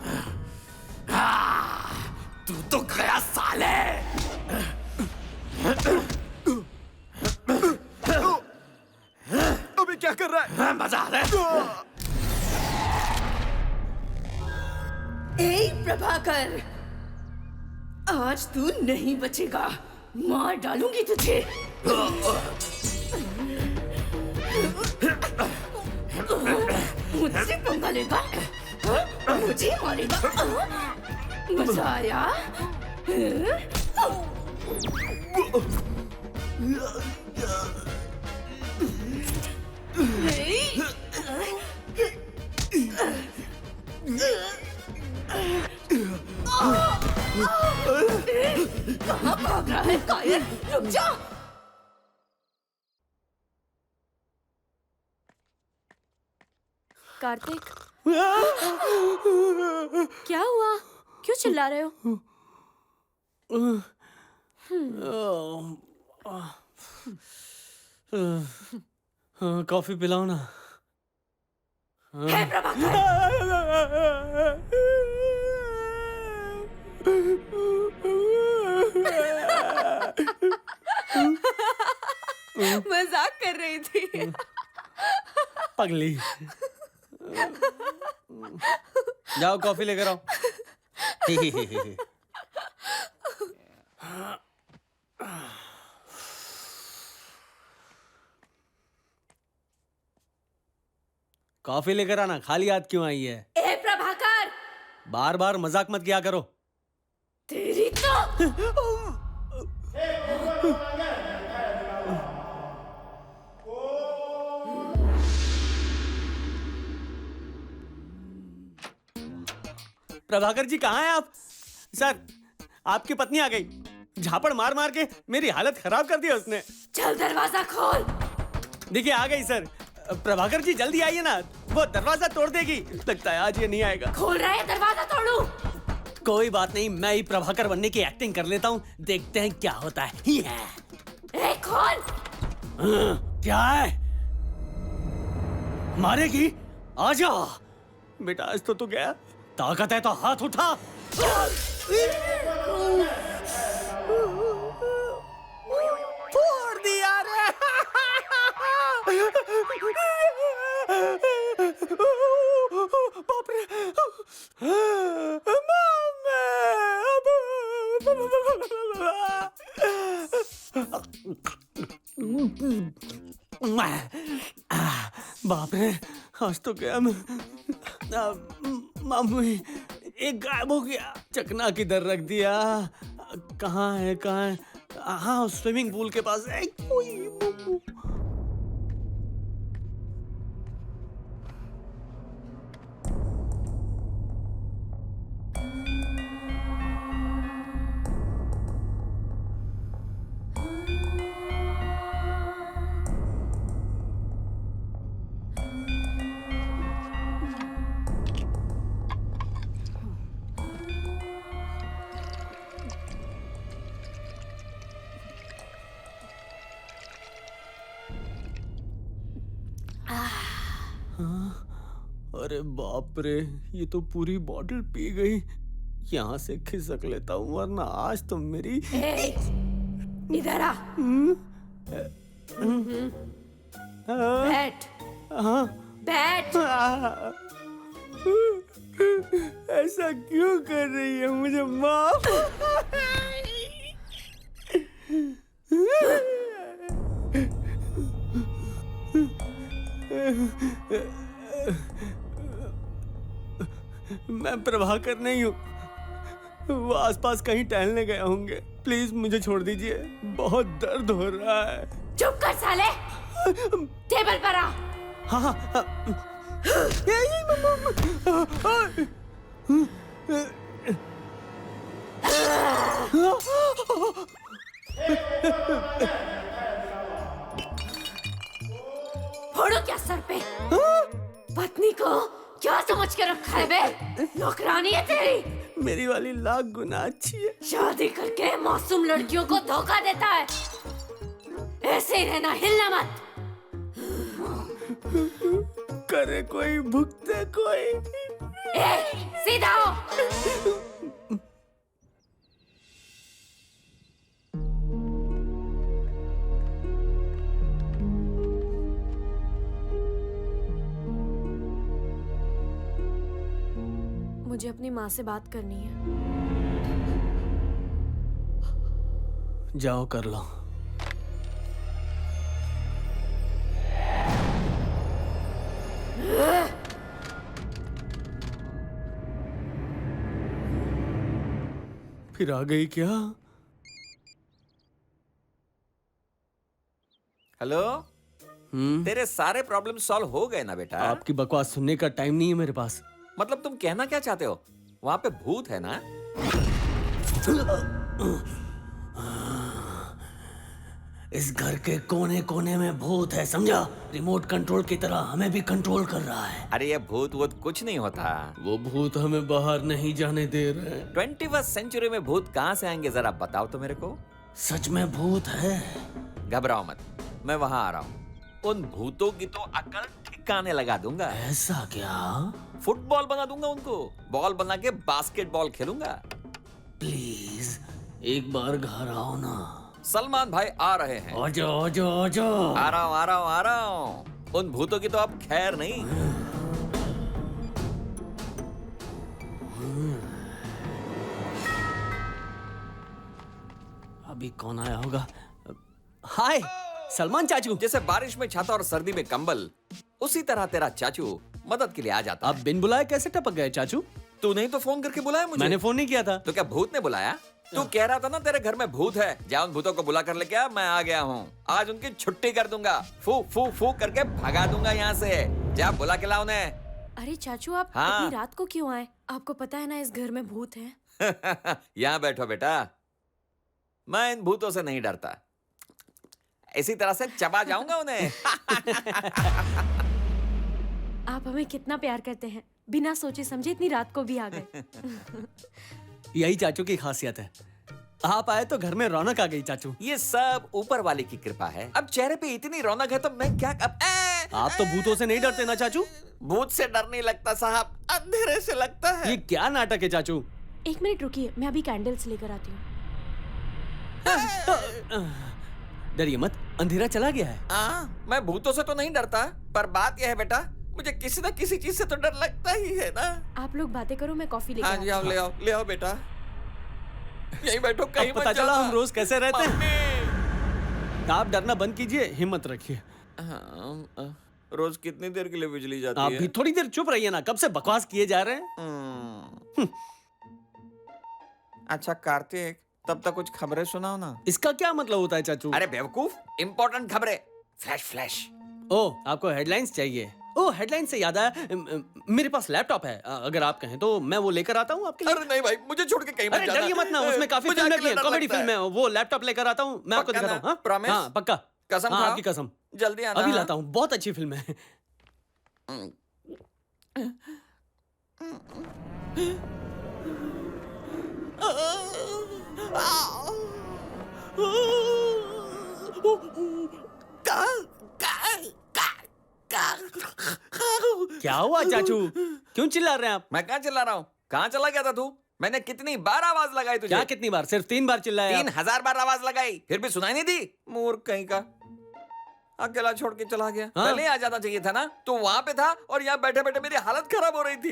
तू तो गया साले। अबे क्या कर रहा है? मजा आ रहा है? ए प्रभाकर, आज तू नहीं बचेगा। मार डालूंगी तुझे। मुझसे पंगा लेगा? मुझे मारेगा? मजा आया? कहाँ भाग रहा है कायर? रुक जा। कार्तिक, क्या हुआ? क्यों चिल्ला रहे हो? हाँ, कॉफी पिलाओ ना। हे मजाक कर रही थी। पगली। जाओ कॉफी लेकर आओ। कॉफी लेकर आना, खाली हाथ क्यों आई है? ए प्रभाकर, बार बार मजाक मत किया करो। तेरी तो प्रभाकर जी कहाँ हैं आप? सर, आपकी पत्नी आ गई। झापड़ मार मार के मेरी हालत खराब कर दी उसने। चल दरवाजा खोल। देखिए आ गई सर। प्रभाकर जी जल्दी आइए ना, वो दरवाजा तोड़ देगी। लगता है आज ये नहीं आएगा। खोल रहा है, दरवाजा तोड़ू? कोई बात नहीं, मैं ही प्रभाकर बनने की एक्टिंग कर लेता हूँ, देखते हैं क्या होता है। ए खोल। क्या है? मारेगी? आजा बेटा, आज तो तू गया। ताकत है तो हाथ उठा। फोड़ दिया रे। बाप रे। बाप रे, आज तो गया मैं। मामू एक गायब हो गया, चकना किधर रख दिया? कहाँ है कहाँ है? हाँ, स्विमिंग पूल के पास है। अरे बाप रे, ये तो पूरी बॉटल पी गई। यहाँ से खिसक लेता हूँ, वरना आज तो मेरी। इधर आ। बैठ। हाँ बैठ। ऐसा क्यों कर रही है? मुझे माफ। मैं प्रभाकर नहीं हूँ, वो आसपास कहीं टहलने गए होंगे। प्लीज मुझे छोड़ दीजिए, बहुत दर्द हो रहा है। चुप कर साले, टेबल पर आ। हाँ हाँ। फोड़ो क्या सर पे? पत्नी को क्या समझ के रखा है बे? नौकरानी है तेरी। मेरी वाली लाख गुना अच्छी है। शादी करके मासूम लड़कियों को धोखा देता है। ऐसे ही रहना, हिलना मत। करे कोई भुगते कोई। सीधा हो। मुझे अपनी माँ से बात करनी है। जाओ कर लो। फिर आ गई क्या? हेलो। तेरे सारे प्रॉब्लम सॉल्व हो गए ना बेटा? आपकी बकवास सुनने का टाइम नहीं है मेरे पास। मतलब तुम कहना क्या चाहते हो? वहां पे भूत है ना? इस घर के कोने कोने में भूत है, समझा? रिमोट कंट्रोल की तरह हमें भी कंट्रोल कर रहा है। अरे ये भूत वूत कुछ नहीं होता। वो भूत हमें बाहर नहीं जाने दे रहे। 21वीं सेंचुरी में भूत कहाँ से आएंगे, जरा बताओ तो मेरे को। सच में भूत है? घबराओ मत, मैं वहां आ रहा हूँ। उन भूतों की तो अकल ठिकाने लगा दूंगा। ऐसा क्या? फुटबॉल बना दूंगा उनको, बॉल बना के बास्केटबॉल खेलूंगा। प्लीज एक बार घर आओ ना। सलमान भाई आ रहे हैं। आजो आजो आजो। आ रहा हूँ आ रहा हूँ आ रहा हूँ। उन भूतों की तो अब खैर नहीं। अभी कौन आया होगा? हाय सलमान चाचू। जैसे बारिश में छाता और सर्दी में कंबल, उसी तरह तेरा चाचू मदद के लिए आ जाता। आप बिन बुलाए कैसे टपक गए चाचू? तूने ही तो फोन करके बुलाया मुझे। मैंने फोन नहीं किया था। तो क्या भूत ने बुलाया? तू कह रहा था ना तेरे घर में भूत है, जा उन भूतों को बुला कर लेके आ। मैं आ गया हूँ, आज उनकी छुट्टी कर दूंगा। फू फू फू करके भगा दूंगा यहाँ से। जा बुला के ला उन्हें। अरे चाचू आप हाँ। इतनी रात को क्यों आए? आपको पता है ना इस घर में भूत है। यहाँ बैठो बेटा, मैं इन भूतों से नहीं डरता। इसी तरह से चबा जाऊंगा उन्हें। आप हमें कितना प्यार करते हैं, बिना सोचे समझे इतनी रात को भी आ गए। यही चाचू की खासियत है, आप आए तो घर में रौनक आ गई चाचू। ये सब ऊपर वाले की कृपा है। अब चेहरे पे इतनी रौनक है तो मैं क्या आप तो भूतों से नहीं डरते ना चाचू? भूत से डर नहीं लगता साहब, अंधेरे से लगता है। ये क्या नाटक है चाचू? एक मिनट रुकिए, मैं अभी कैंडल्स लेकर आती हूँ। डरिए मत, अंधेरा चला गया है। मैं भूतों से तो नहीं डरता, पर बात यह है बेटा, मुझे किसी न किसी चीज से तो डर लगता ही है ना। आप लोग बातें करो, मैं कॉफी लेकर हाँ जी, आओ, ले आओ बेटा। यहीं बैठो, कहीं पता चला हम रोज कैसे रहते हैं। आप डरना बंद कीजिए, हिम्मत रखिए। रोज कितनी देर के लिए बिजली जाती आप है? भी थोड़ी देर चुप रहिए ना, कब से बकवास किए जा रहे हैं। अच्छा कार्तिक, तब तक कुछ खबरें सुनाओ ना। इसका क्या मतलब होता है चाचू? अरे बेवकूफ, इम्पोर्टेंट खबरें, फ्लैश फ्लैश। ओ, आपको हेडलाइंस चाहिए? ओ, हेडलाइन से याद आया, मेरे पास लैपटॉप है, अगर आप कहें तो मैं वो लेकर आता हूँ आपके लिए। अरे नहीं भाई, मुझे छोड़ के कहीं मत अरे जाना। डरिए मत ना, उसमें काफी मुझे फिल्म अकेले लगी है, डर कॉमेडी लगता फिल्म है। वो लैपटॉप लेकर आता हूँ, मैं आपको पक्का दिखाता ना? हूँ। Promise? हाँ पक्का। कसम हाँ, खाओ? आपकी कसम। जल्दी आना। अभी लाता हूँ, बहुत अच्छी फिल्म है। क्या हुआ चाचू, क्यों चिल्ला रहे हैं आप? मैं कहाँ चिल्ला रहा हूँ? कहाँ चला गया था तू? मैंने कितनी बार आवाज लगाई तुझे? क्या कितनी बार? सिर्फ 3 बार चिल्लाया। 3000 बार आवाज लगाई, फिर भी सुनाई नहीं दी। मूर्ख कहीं का, अकेला छोड़ के चला गया। हाँ? पहले आ जाना चाहिए था ना। तू वहाँ पे था और यहाँ बैठे बैठे मेरी हालत खराब हो रही थी।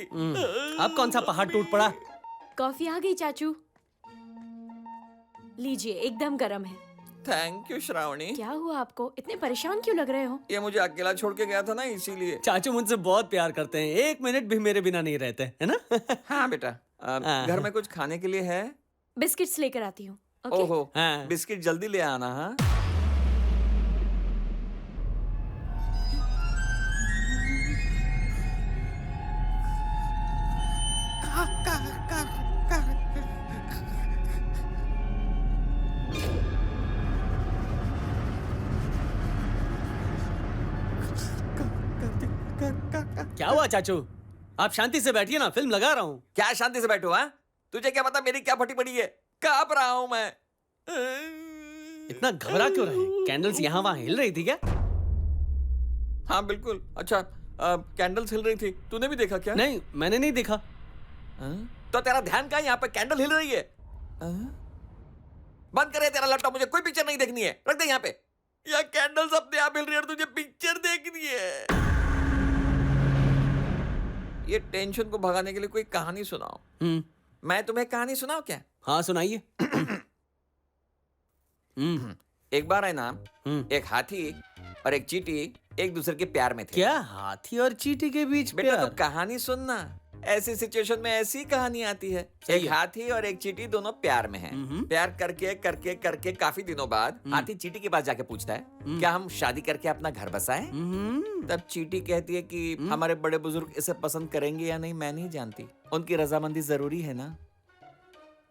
अब कौन सा पहाड़ टूट पड़ा? कॉफी आ गई चाचू, लीजिए, एकदम गर्म है। Thank you Shravani. क्या हुआ आपको, इतने परेशान क्यों लग रहे हो? ये मुझे अकेला छोड़ के गया था ना, इसीलिए। चाचू मुझसे बहुत प्यार करते हैं, 1 मिनट भी मेरे बिना नहीं रहते, है ना? हाँ बेटा, घर में कुछ खाने के लिए है? बिस्किट्स लेकर आती हूँ। ओके? ओहो, हाँ। बिस्किट जल्दी ले आना। हाँ क्या हुआ चाचू? आप शांति से बैठिए ना, फिल्म लगा रहा हूँ। क्या शांति से बैठो? हाँ, तुझे क्या पता मेरी क्या फटी पड़ी है? कांप रहा हूँ मैं। इतना घबरा क्यों रहे? कैंडल्स यहाँ वहाँ हिल रही थी क्या? हाँ बिल्कुल। अच्छा, कैंडल्स हिल रही थी, तूने भी देखा क्या? नहीं, मैंने नहीं देखा। तो तेरा ध्यान कहाँ? यहाँ पे कैंडल हिल रही है। बंद करे तेरा लैपटॉप, मुझे कोई पिक्चर नहीं देखनी है। रख दे यहाँ पे। यहाँ कैंडल्स अपने आप हिल रही है और तुझे पिक्चर देखनी है। ये टेंशन को भगाने के लिए कोई कहानी सुनाओ। मैं तुम्हें कहानी सुनाऊं क्या? हाँ सुनाइए। एक बार है ना, एक हाथी और एक चींटी एक दूसरे के प्यार में थे। क्या हाथी और चींटी के बीच बेटा प्यार? तो कहानी सुनना, ऐसी सिचुएशन में ऐसी कहानी आती है। एक हाथी और एक चींटी दोनों प्यार में हैं। प्यार करके करके करके काफी दिनों बाद हाथी चींटी के पास जाके पूछता है, क्या हम शादी करके अपना घर बसाएं? तब चींटी कहती है कि हमारे बड़े बुजुर्ग इसे पसंद करेंगे या नहीं मैं नहीं जानती, उनकी रजामंदी जरूरी है ना।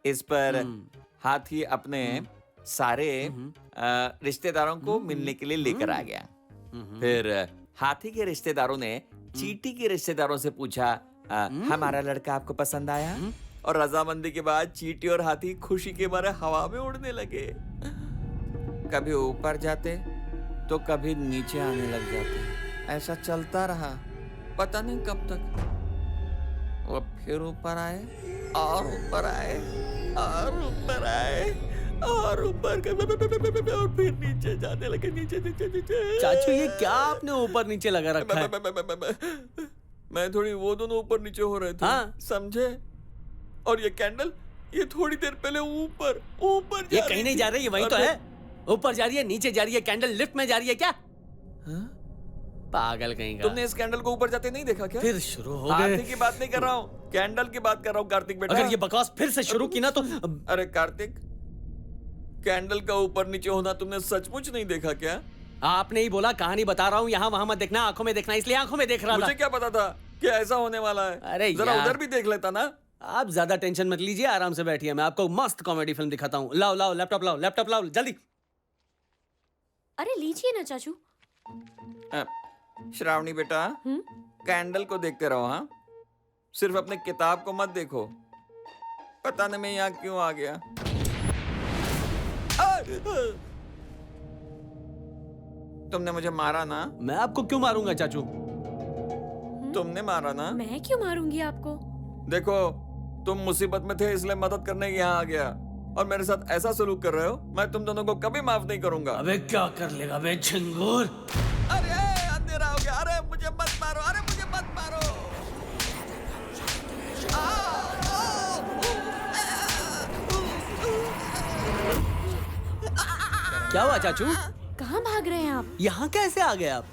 इस पर हाथी अपने सारे रिश्तेदारों को मिलने के लिए लेकर आ गया। फिर हाथी के रिश्तेदारों ने चींटी के रिश्तेदारों से पूछा, हमारा लड़का आपको पसंद आया? और रजामंदी के बाद चींटी और हाथी खुशी के मारे हवा में उड़ने लगे। कभी ऊपर जाते, तो कभी नीचे आने लग जाते। ऐसा चलता रहा, पता नहीं कब तक। वो फिर ऊपर आए और ऊपर आए और ऊपर आए और ऊपर और फिर नीचे जाने लगे, नीचे नीचे नीचे। चाचू ये क्या आपने ऊपर नीचे लगा रखा है? मैं थोड़ी वो दोनों ऊपर नीचे हो रहे थे, हाँ? समझे? और ये कैंडल ये थोड़ी देर पहले ऊपर ऊपर ये कहीं नहीं जा रही है, वहीं तो है। ऊपर जा रही है, नीचे जा रही है, कैंडल लिफ्ट में जा रही है क्या? पागल कहीं का। तुमने इस कैंडल को ऊपर जाते नहीं देखा क्या? फिर शुरू हो गए। हाथी की बात नहीं कर रहा हूँ, कैंडल की बात कर रहा हूँ कार्तिक बेटा। अगर ये बकवास फिर से शुरू की ना तो अरे कार्तिक, कैंडल का ऊपर नीचे होना तुमने सचमुच नहीं देखा क्या? आपने ही बोला कहानी बता रहा हूँ, यहाँ वहां मत देखना, आंखों में देखना, इसलिए आंखों में देख रहा था। मुझे क्या पता था कि ऐसा होने वाला है? अरे जरा यार। उधर भी देख लेता ना। आप ज्यादा टेंशन मत लीजिए, आराम से बैठिए, मैं आपको मस्त कॉमेडी फिल्म दिखाता हूँ। लाओ लाओ लैपटॉप लाओ, लैपटॉप लाओ जल्दी। अरे लीजिए ना चाचू। श्रावणी बेटा, कैंडल को देखते रहो। हाँ, सिर्फ अपने किताब को मत देखो। पता नहीं मैं यहाँ क्यों आ गया। तुमने मुझे मारा ना? मैं आपको क्यों मारूंगा चाचू? तुमने मारा ना? मैं क्यों मारूंगी आपको? देखो, तुम मुसीबत में थे इसलिए मदद करने यहाँ आ गया, और मेरे साथ ऐसा सलूक कर रहे हो, मैं तुम दोनों को कभी माफ नहीं करूंगा। अबे क्या कर लेगा बे झिंगुर? अरे अंधेरा हो गया। अरे मुझे मत मारो, अरे मुझे मत मारो। क्या हुआ चाचू? कहाँ भाग रहे हैं आप? यहाँ कैसे आ गए आप?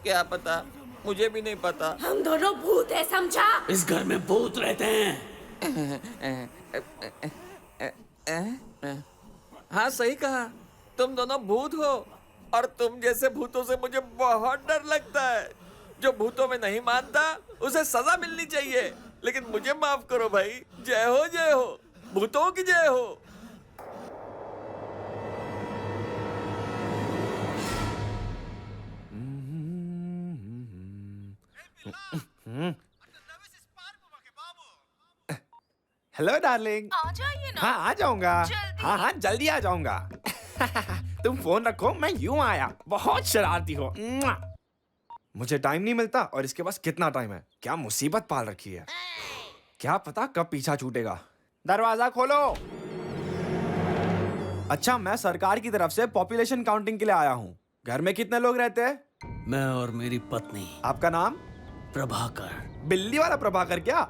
क्या पता, मुझे भी नहीं पता। हम दोनों भूत है, समझा? इस घर में भूत रहते हैं। हाँ सही कहा, तुम दोनों भूत हो, और तुम जैसे भूतों से मुझे बहुत डर लगता है। जो भूतों में नहीं मानता उसे सजा मिलनी चाहिए, लेकिन मुझे माफ करो भाई। जय हो जय हो, भूतों की जय हो। Hello darling. आ जाइए ना। हाँ आ जाऊंगा। जल्दी। हाँ हाँ जल्दी आ जाऊंगा। तुम फोन रखो, मैं यूं आया। बहुत शरारती हो। मुझे टाइम नहीं मिलता, और इसके पास कितना टाइम है। क्या मुसीबत पाल रखी है, क्या पता कब पीछा छूटेगा। दरवाजा खोलो। अच्छा, मैं सरकार की तरफ से पॉपुलेशन काउंटिंग के लिए आया हूँ। घर में कितने लोग रहते हैं? मैं और मेरी पत्नी। आपका नाम? प्रभाकर। बिल्ली वाला प्रभाकर क्या?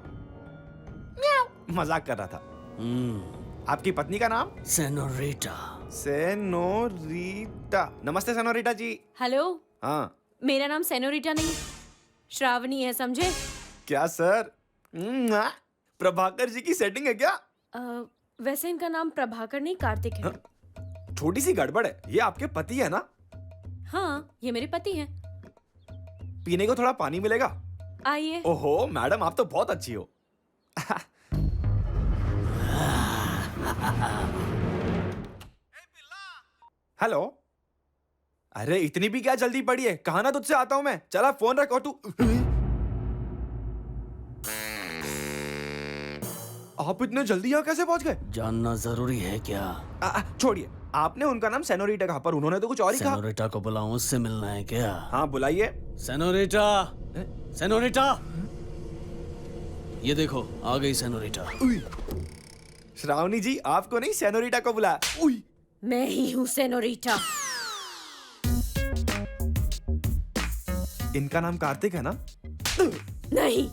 मजाक कर रहा था। आपकी पत्नी का नाम? सेनोरिटा। सेनोरिटा। नमस्ते सेनोरिटा जी। हेलो। हाँ। मेरा नाम सेनोरिटा नहीं, श्रावणी है, समझे? क्या सर? प्रभाकर जी की सेटिंग है क्या? वैसे इनका नाम प्रभाकर नहीं, कार्तिक है। छोटी सी गड़बड़ है, ये आपके पति है ना? हाँ, ये मेरे पति हैं। पीने को थोड़ा पानी मिलेगा? आइए। ओहो मैडम, आप तो बहुत अच्छी हो। हेलो। अरे इतनी भी क्या जल्दी पड़ी है? कहा ना तुझसे आता हूं मैं। चला फोन रख। और तू आप इतने जल्दी यहाँ कैसे पहुंच गए? जानना जरूरी है क्या? छोड़िए, आपने उनका नाम सेनोरिटा कहा, पर उन्होंने तो कुछ और ही कहा। सेनोरिटा को बुलाऊं, उससे मिलना है क्या? हाँ बुलाइए। सेनोरिटा, सेनोरिटा, ये देखो आ गई सेनोरिटा। श्रावणी जी, आपको नहीं सेनोरिटा को बुलाया। मैं ही हूँ सेनोरिटा। इनका नाम कार्तिक है ना? नहीं,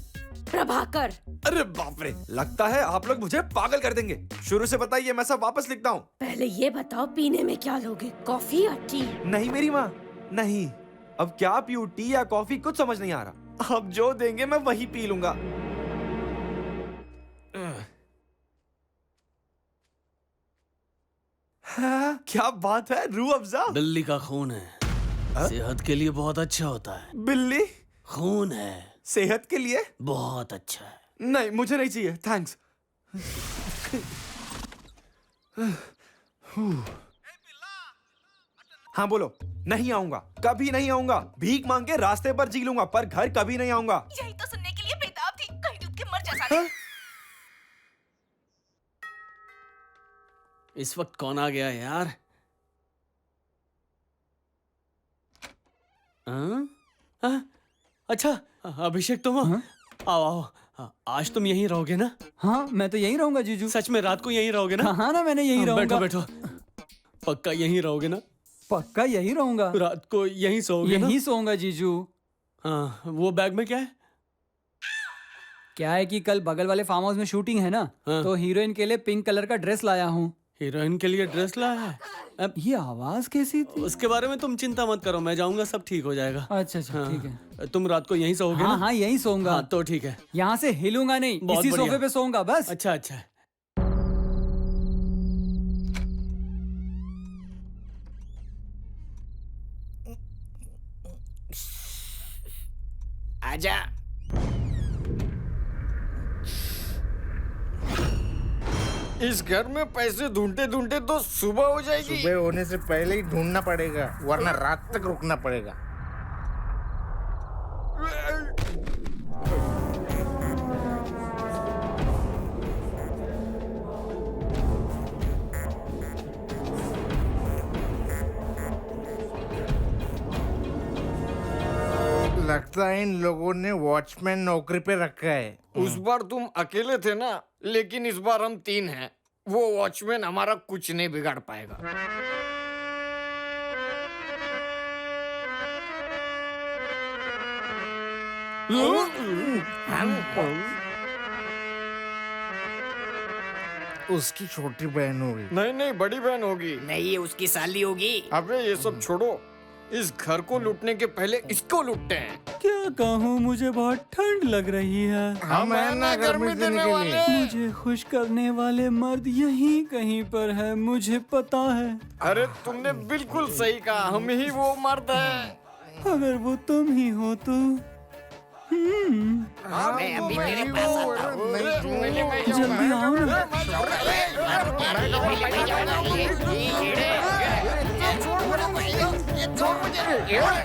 प्रभाकर। अरे बाप रे, लगता है आप लोग मुझे पागल कर देंगे। शुरू से बताइए, मैं सब वापस लिखता हूँ। पहले ये बताओ, पीने में क्या लोगे, कॉफी या टी? नहीं मेरी माँ, नहीं। अब क्या पीऊँ, टी या कॉफी, कुछ समझ नहीं आ रहा। अब जो देंगे मैं वही पी लूंगा। हाँ, क्या बात है, रूह अफ़ज़ा। बिल्ली का खून है, सेहत के लिए बहुत अच्छा होता है। बिल्ली खून है, सेहत के लिए बहुत अच्छा है। नहीं, मुझे नहीं चाहिए, थैंक्स। हाँ बोलो। नहीं आऊंगा, कभी नहीं आऊंगा। भीख मांग के रास्ते पर जी लूंगा, पर घर कभी नहीं आऊंगा। यही तो सुनने के लिए बेताब थी, कहीं डूब के मर जा साले। इस वक्त कौन आ गया यार? अच्छा अभिषेक तुम हो? आओ आओ, आज तुम यहीं रहोगे ना? हाँ मैं तो यहीं रहूंगा जीजू। सच में रात को यहीं रहोगे ना? हाँ ना मैंने यहीं रहूंगा। बैठो बैठो, पक्का यहीं रहोगे ना? पक्का यहीं रहूंगा। रात को यहीं सोओगे ना? यहीं सोऊंगा जीजू। हाँ, वो बैग में क्या है? क्या है कि कल बगल वाले फार्म हाउस में शूटिंग है ना, तो हीरोइन के लिए पिंक कलर का ड्रेस लाया हूँ। हीरोइन के लिए ड्रेस लाया है? अब ये आवाज कैसी थी? उसके बारे में तुम चिंता मत करो, मैं जाऊंगा, सब ठीक हो जाएगा। अच्छा अच्छा ठीक है। तुम रात को यहीं सोओगे हाँ ना? हाँ यहीं सोऊंगा। हाँ, तो ठीक है। यहाँ से हिलूंगा नहीं, इसी सोफे पे सोऊंगा बस। अच्छा अच्छा। आजा। इस घर में पैसे ढूंढते ढूंढते तो सुबह हो जाएगी। सुबह होने से पहले ही ढूंढना पड़ेगा, वरना रात तक रुकना पड़ेगा। लगता है इन लोगों ने वॉचमैन नौकरी पे रखा है। उस बार तुम अकेले थे ना, लेकिन इस बार हम 3 हैं। वो वॉचमैन हमारा कुछ नहीं बिगाड़ पाएगा। उसकी छोटी बहन होगी। नहीं नहीं, बड़ी बहन होगी। नहीं, ये उसकी साली होगी। अबे ये सब छोड़ो, इस घर को लूटने के पहले इसको लूटते हैं। क्या कहूँ, मुझे बहुत ठंड लग रही है। हम है ना गर्मी देने वाले। मुझे खुश करने वाले मर्द यहीं कहीं पर है, मुझे पता है। अरे तुमने बिल्कुल सही कहा, हम ही वो मर्द हैं। अगर वो तुम ही हो तो मैं अभी तेरे पास आता हूँ। जल्दी आओ ना।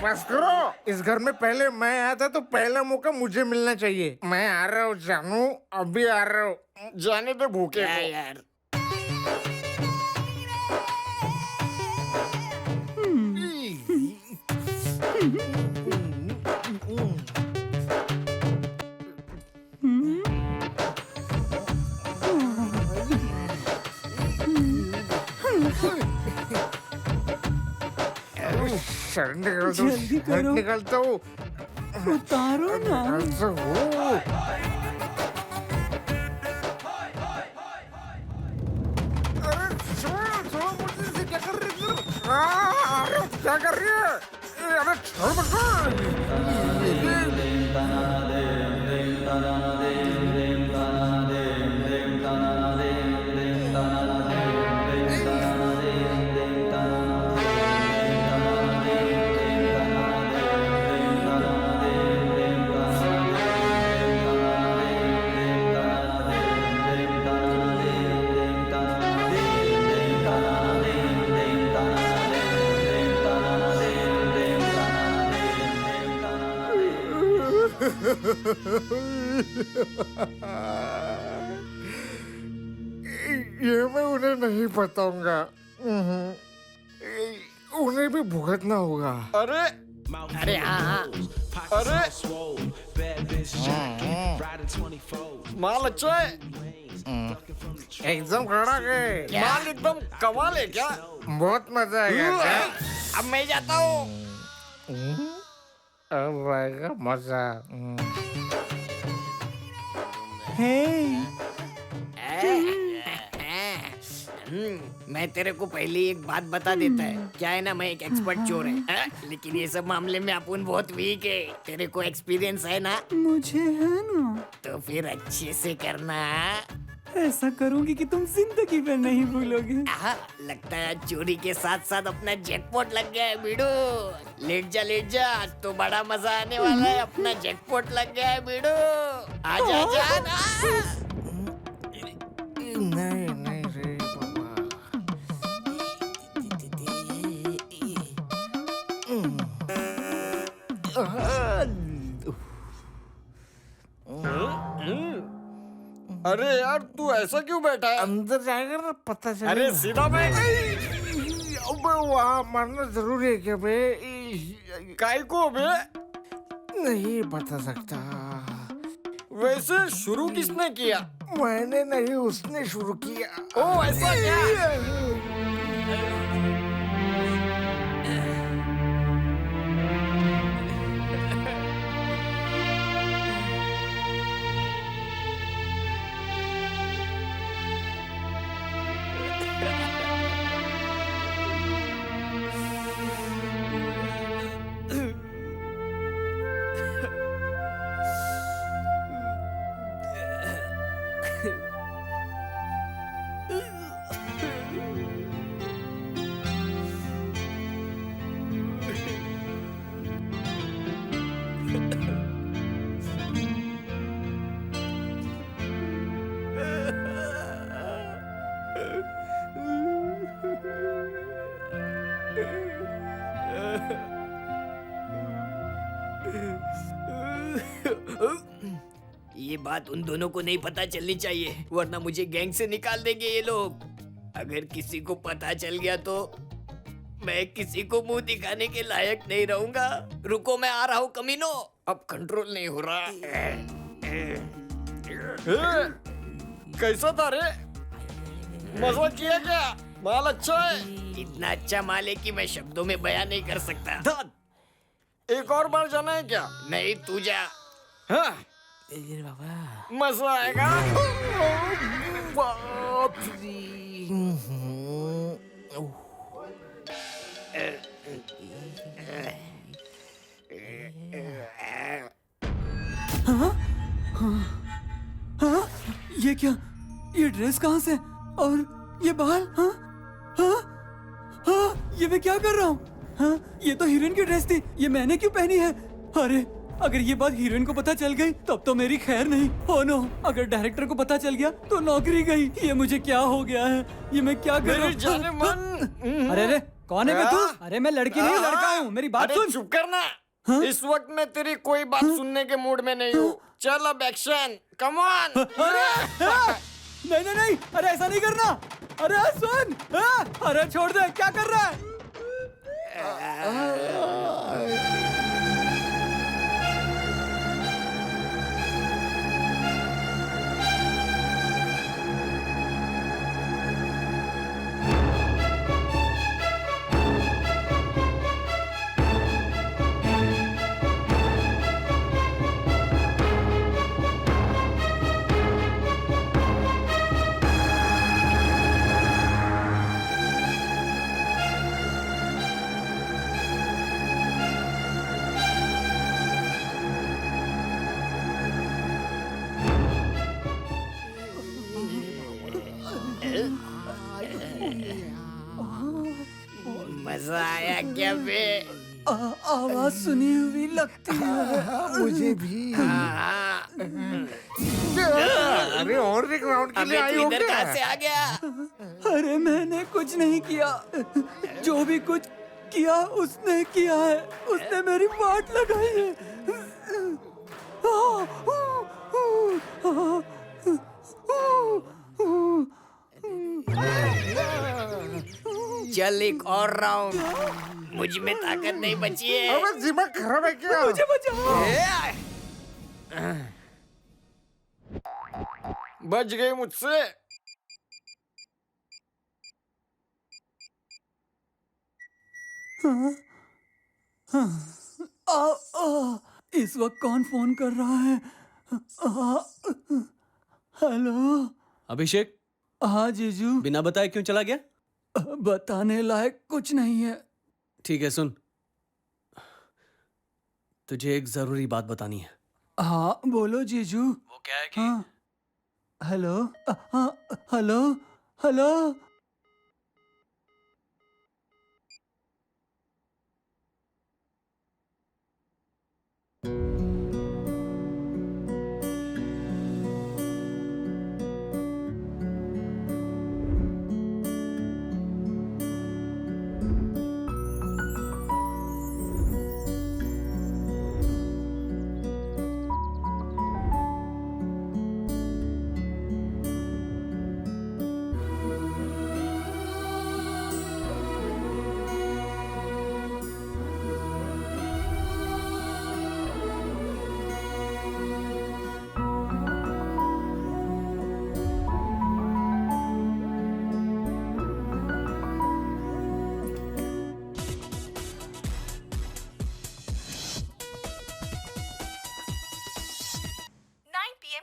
बस करो। इस घर में पहले मैं आया था तो पहला मौका मुझे मिलना चाहिए। मैं आ रहा हूँ जानू, अभी आ रहा हूँ। जाने दे भूखे यार। जल्दी करो। निकलता हूँ। उतारो ना। क्या कर रही है? अरे छोड़ ये मैं उन्हें नहीं बताऊंगा। उन्हें भी भुगतना होगा। अरे अरे हाँ अरे माल अच्छा है। एकदम खड़ा है। माल एकदम कमाल है क्या? बहुत मजा आएगा। अब मैं जाता हूँ। अब आएगा मजा। मैं तेरे को पहले एक बात बता देता है। क्या है ना, मैं एक एक्सपर्ट चोर है, लेकिन ये सब मामले में अपन बहुत वीक है। तेरे को एक्सपीरियंस है ना? मुझे है ना। तो फिर अच्छे से करना। ऐसा करूंगी कि तुम जिंदगी में नहीं भूलोगे। लगता है चोरी के साथ साथ अपना जैकपॉट लग गया है बीड़ू। लेट जा, आज तो बड़ा मजा आने वाला है। अपना जैकपॉट लग गया है बीड़ू। आजा आजा ना। नहीं नहीं रे अरे यार तू ऐसा क्यों बैठा है? अंदर जाएगा ना पता चलेगा। अरे सीधा बैठ। अबे वहाँ मरना जरूरी है क्या बे? काय को बे? नहीं बता सकता। वैसे शुरू किसने किया? मैंने नहीं, उसने शुरू किया। ओ ऐसा क्या? ये बात उन दोनों को नहीं पता चलनी चाहिए, वरना मुझे गैंग से निकाल देंगे ये लोग। अगर किसी को पता चल गया तो मैं किसी को मुंह दिखाने के लायक नहीं रहूंगा। रुको, मैं आ रहा हूँ कमीनो। अब कंट्रोल नहीं हो रहा। कैसा था रे? मजा किया क्या? माल अच्छा है? इतना अच्छा माल है कि मैं शब्दों में बयान नहीं कर सकता। एक और बार जाना है क्या? नहीं, तू जा। हाँ? मजा आएगा। बाप हाँ? हाँ? ये क्या? ये ड्रेस कहाँ से? और ये बाल? हाँ? हाँ? हाँ? ये मैं क्या कर रहा हूँ? हाँ? ये तो हीरोइन की ड्रेस थी, ये मैंने क्यों पहनी है? अरे, अगर ये बात हीरोइन को पता चल गई तब तो मेरी खैर नहीं। ओह नो, अगर डायरेक्टर को पता चल गया तो नौकरी गई। ये मुझे क्या हो गया है? ये मैं क्या कर रहा हूँ? अरे अरे, कौन है बे तू? अरे मैं लड़की नहीं, लड़का हूँ, मेरी बात सुन। चुप करना। इस वक्त मैं तेरी कोई बात सुनने के मूड में नहीं हूँ। चल अब एक्शन, कम ऑन। नहीं नहीं नहीं, अरे ऐसा नहीं करना। अरे सुन, अरे छोड़ दे, क्या कर रहा है? मजा आया क्या बे? आवाज सुनी हुई लगती है। मुझे भी। अरे और एक राउंड के लिए आई हो क्या? कहाँ से आ गया? अरे मैंने कुछ नहीं किया, जो भी कुछ किया उसने किया है। उसने मेरी वाट लगाई है। चल एक और राउंड, मुझ में ताकत नहीं बची है। अबे दिमाग खराब है क्या? मुझे बचाओ। बच गई मुझसे। इस वक्त कौन फोन कर रहा है? हेलो अभिषेक। हाँ जीजू। बिना बताए क्यों चला गया? बताने लायक कुछ नहीं है। ठीक है, सुन, तुझे एक जरूरी बात बतानी है। हाँ बोलो जीजू। वो क्या है कि हाँ हेलो, हाँ हेलो हेलो।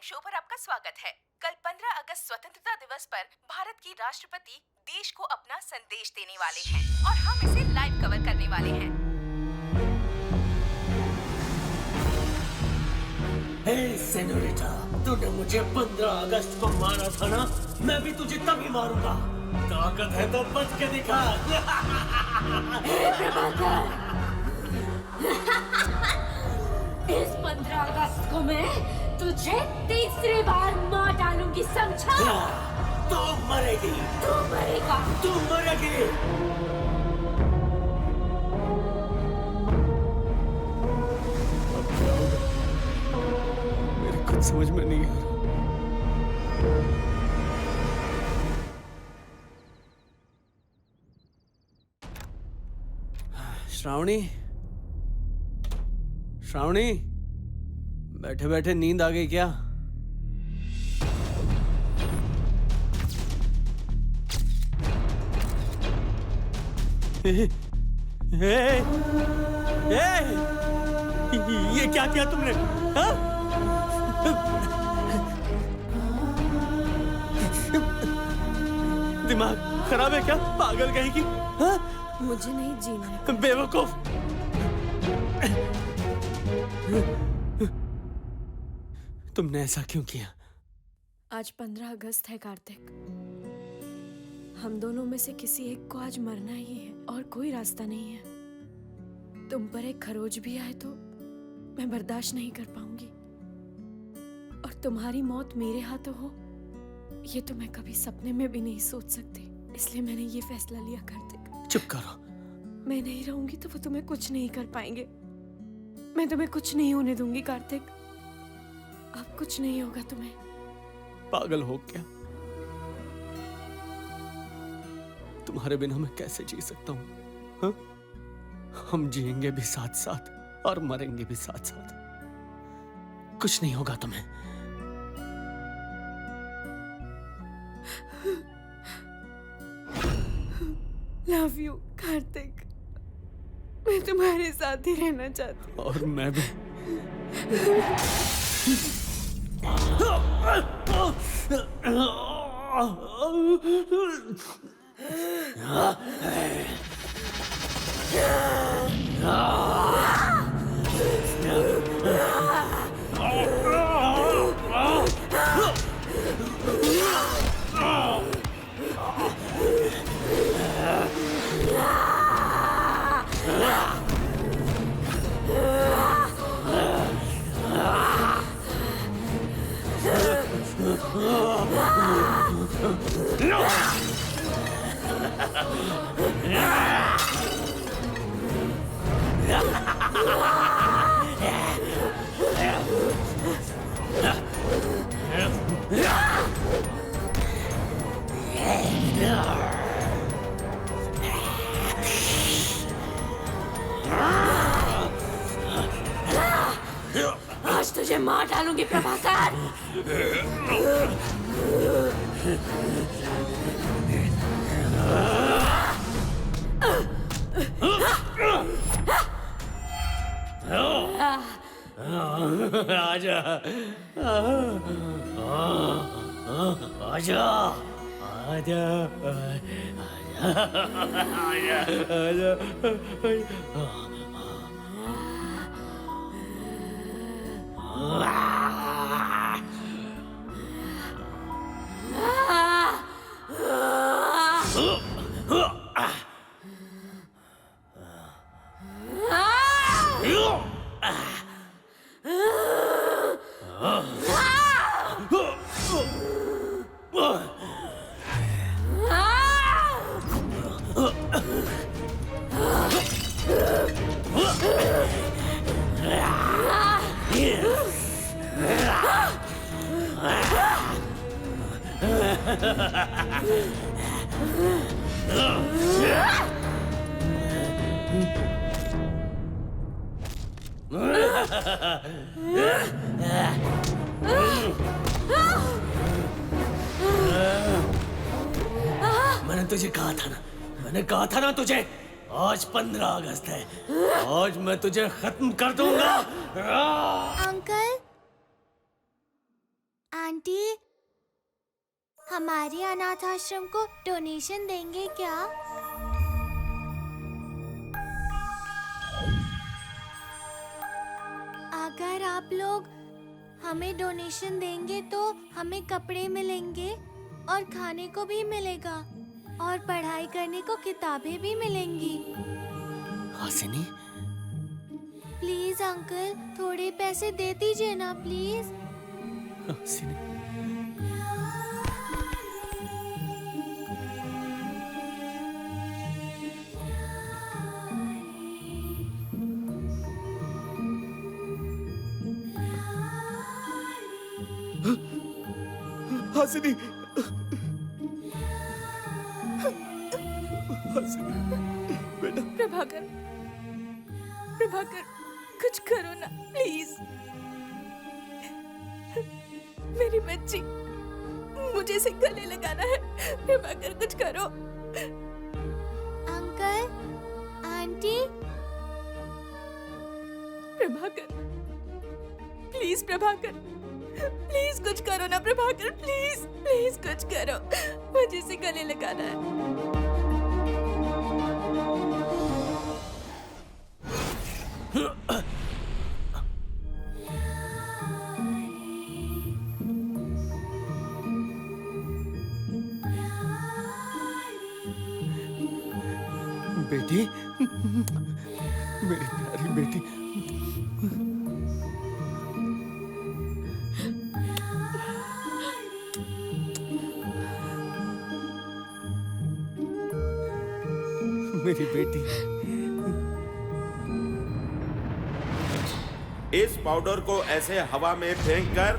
टाइम शो पर आपका स्वागत है। कल 15 अगस्त स्वतंत्रता दिवस पर भारत की राष्ट्रपति देश को अपना संदेश देने वाले हैं और हम इसे लाइव कवर करने वाले हैं। हे सेनोरिटा, तूने मुझे 15 अगस्त को मारा था ना, मैं भी तुझे तभी मारूंगा। ताकत है तो बच के दिखा। इस 15 अगस्त को मैं तुझे तीसरी बार मार डालूंगी, समझा? तू मरेगी। तू मरेगा। तू मरेगी। मेरे कुछ समझ में नहीं आ रहा। श्रावणी, श्रावणी, बैठे बैठे नींद आ गई क्या? ये क्या किया तुमने? हाँ? दिमाग खराब है क्या? पागल कहेगी? हाँ? मुझे नहीं जीना है। बेवकूफ। तुमने ऐसा क्यों किया? आज 15 अगस्त है कार्तिक। हम दोनों में से किसी एक को आज मरना ही है और कोई रास्ता नहीं है। तुम पर एक खरोच भी आए तो मैं बर्दाश्त नहीं कर पाऊंगी, और तुम्हारी मौत मेरे हाथों हो ये तो मैं कभी सपने में भी नहीं सोच सकती। इसलिए मैंने ये फैसला लिया कार्तिक। चुप करो। मैं नहीं रहूंगी तो वो तुम्हें कुछ नहीं कर पाएंगे। मैं तुम्हें कुछ नहीं होने दूंगी कार्तिक। अब कुछ नहीं होगा तुम्हें। पागल हो क्या? तुम्हारे बिना मैं कैसे जी सकता हूँ? हाँ? हम जिएंगे भी साथ साथ और मरेंगे भी साथ साथ। कुछ नहीं होगा तुम्हें। Love you Kartik. मैं तुम्हारे साथ ही रहना चाहती हूँ। और मैं भी। आज तुझे मार डालूंगी प्रभाकर। आजा, आजा, आजा, आजा, मैंने तुझे कहा था ना, मैंने कहा था ना तुझे, आज 15 अगस्त है, आज मैं तुझे खत्म कर दूंगा। अंकल आंटी, हमारे अनाथ आश्रम को डोनेशन देंगे क्या? अगर आप लोग हमें डोनेशन देंगे तो हमें कपड़े मिलेंगे और खाने को भी मिलेगा और पढ़ाई करने को किताबें भी मिलेंगी। हासिनी, प्लीज अंकल, थोड़े पैसे दे दीजिए ना प्लीज। हासिनी, हासिनी, हासिनी, बेटा। प्रभाकर, प्रभाकर, कुछ करो ना प्लीज। मेरी बच्ची, मुझे इसे गले लगाना है। प्रभाकर, कुछ करो। Uncle, aunty. Prabhakar, please Prabhakar, please कुछ करो ना प्रभाकर, प्लीज प्लीज कुछ करो, मुझे इसे गले लगाना है। बेटी, मेरी प्यारी बेटी। मेरी बेटी। इस पाउडर को ऐसे हवा में फेंककर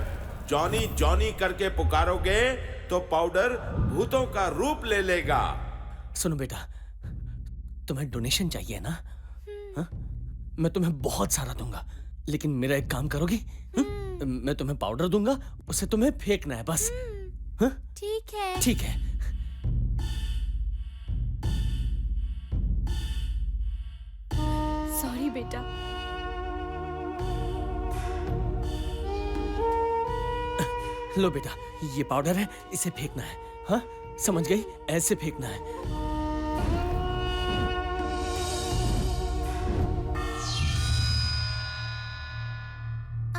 जॉनी जॉनी करके पुकारोगे तो पाउडर भूतों का रूप ले लेगा। सुनो बेटा, तुम्हें डोनेशन चाहिए ना? हा? मैं तुम्हें बहुत सारा दूंगा, लेकिन मेरा एक काम करोगी? मैं तुम्हें पाउडर दूंगा, उसे तुम्हें फेंकना है बस। ठीक है। ठीक है। सॉरी बेटा। लो बेटा, ये पाउडर है, इसे फेंकना है। हाँ, समझ गई? ऐसे फेंकना है।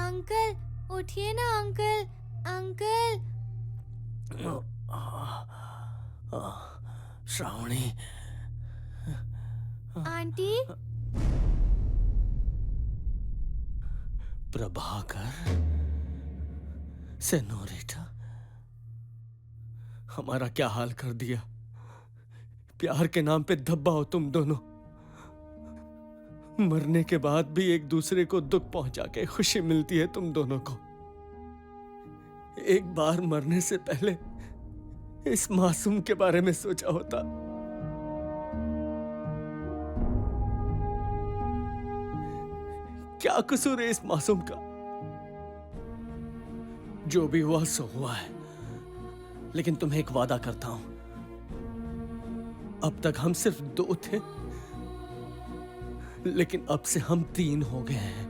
अंकल, उठिए ना uncle, uncle. Shravani. Aunty. Prabhakar, senorita, हमारा क्या हाल कर दिया। प्यार के नाम पे धब्बा हो तुम दोनों। मरने के बाद भी एक दूसरे को दुख पहुंचा के खुशी मिलती है तुम दोनों को। एक बार मरने से पहले इस मासूम के बारे में सोचा होता। क्या कसूर है इस मासूम का? जो भी हुआ सो हुआ है, लेकिन तुम्हें एक वादा करता हूं, अब तक हम सिर्फ 2 थे, लेकिन अब से हम 3 हो गए हैं।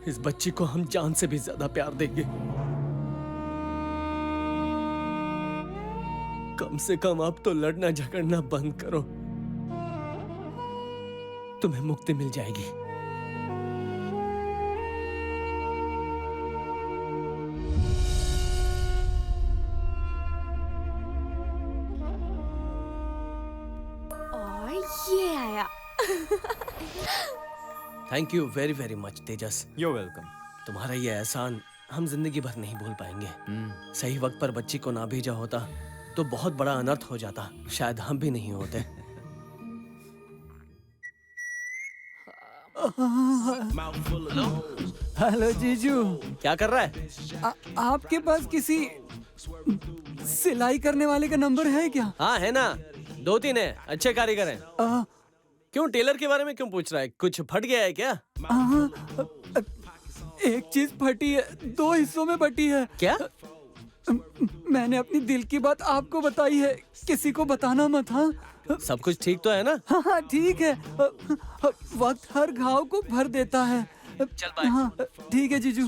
इस बच्ची को हम जान से भी ज्यादा प्यार देंगे। कम से कम अब तो लड़ना झगड़ना बंद करो, तुम्हें मुक्ति मिल जाएगी। और ये आया। Thank you very very much Tejas. You welcome. तुम्हारा ये एहसान हम जिंदगी भर नहीं भूल पाएंगे। सही वक्त पर बच्ची को ना भेजा होता तो बहुत बड़ा अनर्थ हो जाता, शायद हम भी नहीं होते। हेलो जीजू। क्या कर रहा है? आपके पास किसी सिलाई करने वाले का नंबर है क्या? हाँ है ना, 2-3 है, अच्छे कारीगर हैं। क्यों, टेलर के बारे में क्यों पूछ रहा है? कुछ फट गया है क्या? एक चीज फटी है, 2 हिस्सों में फटी है। क्या? मैंने अपनी दिल की बात आपको बताई है, किसी को बताना मत। हाँ, सब कुछ ठीक तो है ना? हाँ ठीक है। वक्त हर घाव को भर देता है। चल बाय। हाँ ठीक है जीजू।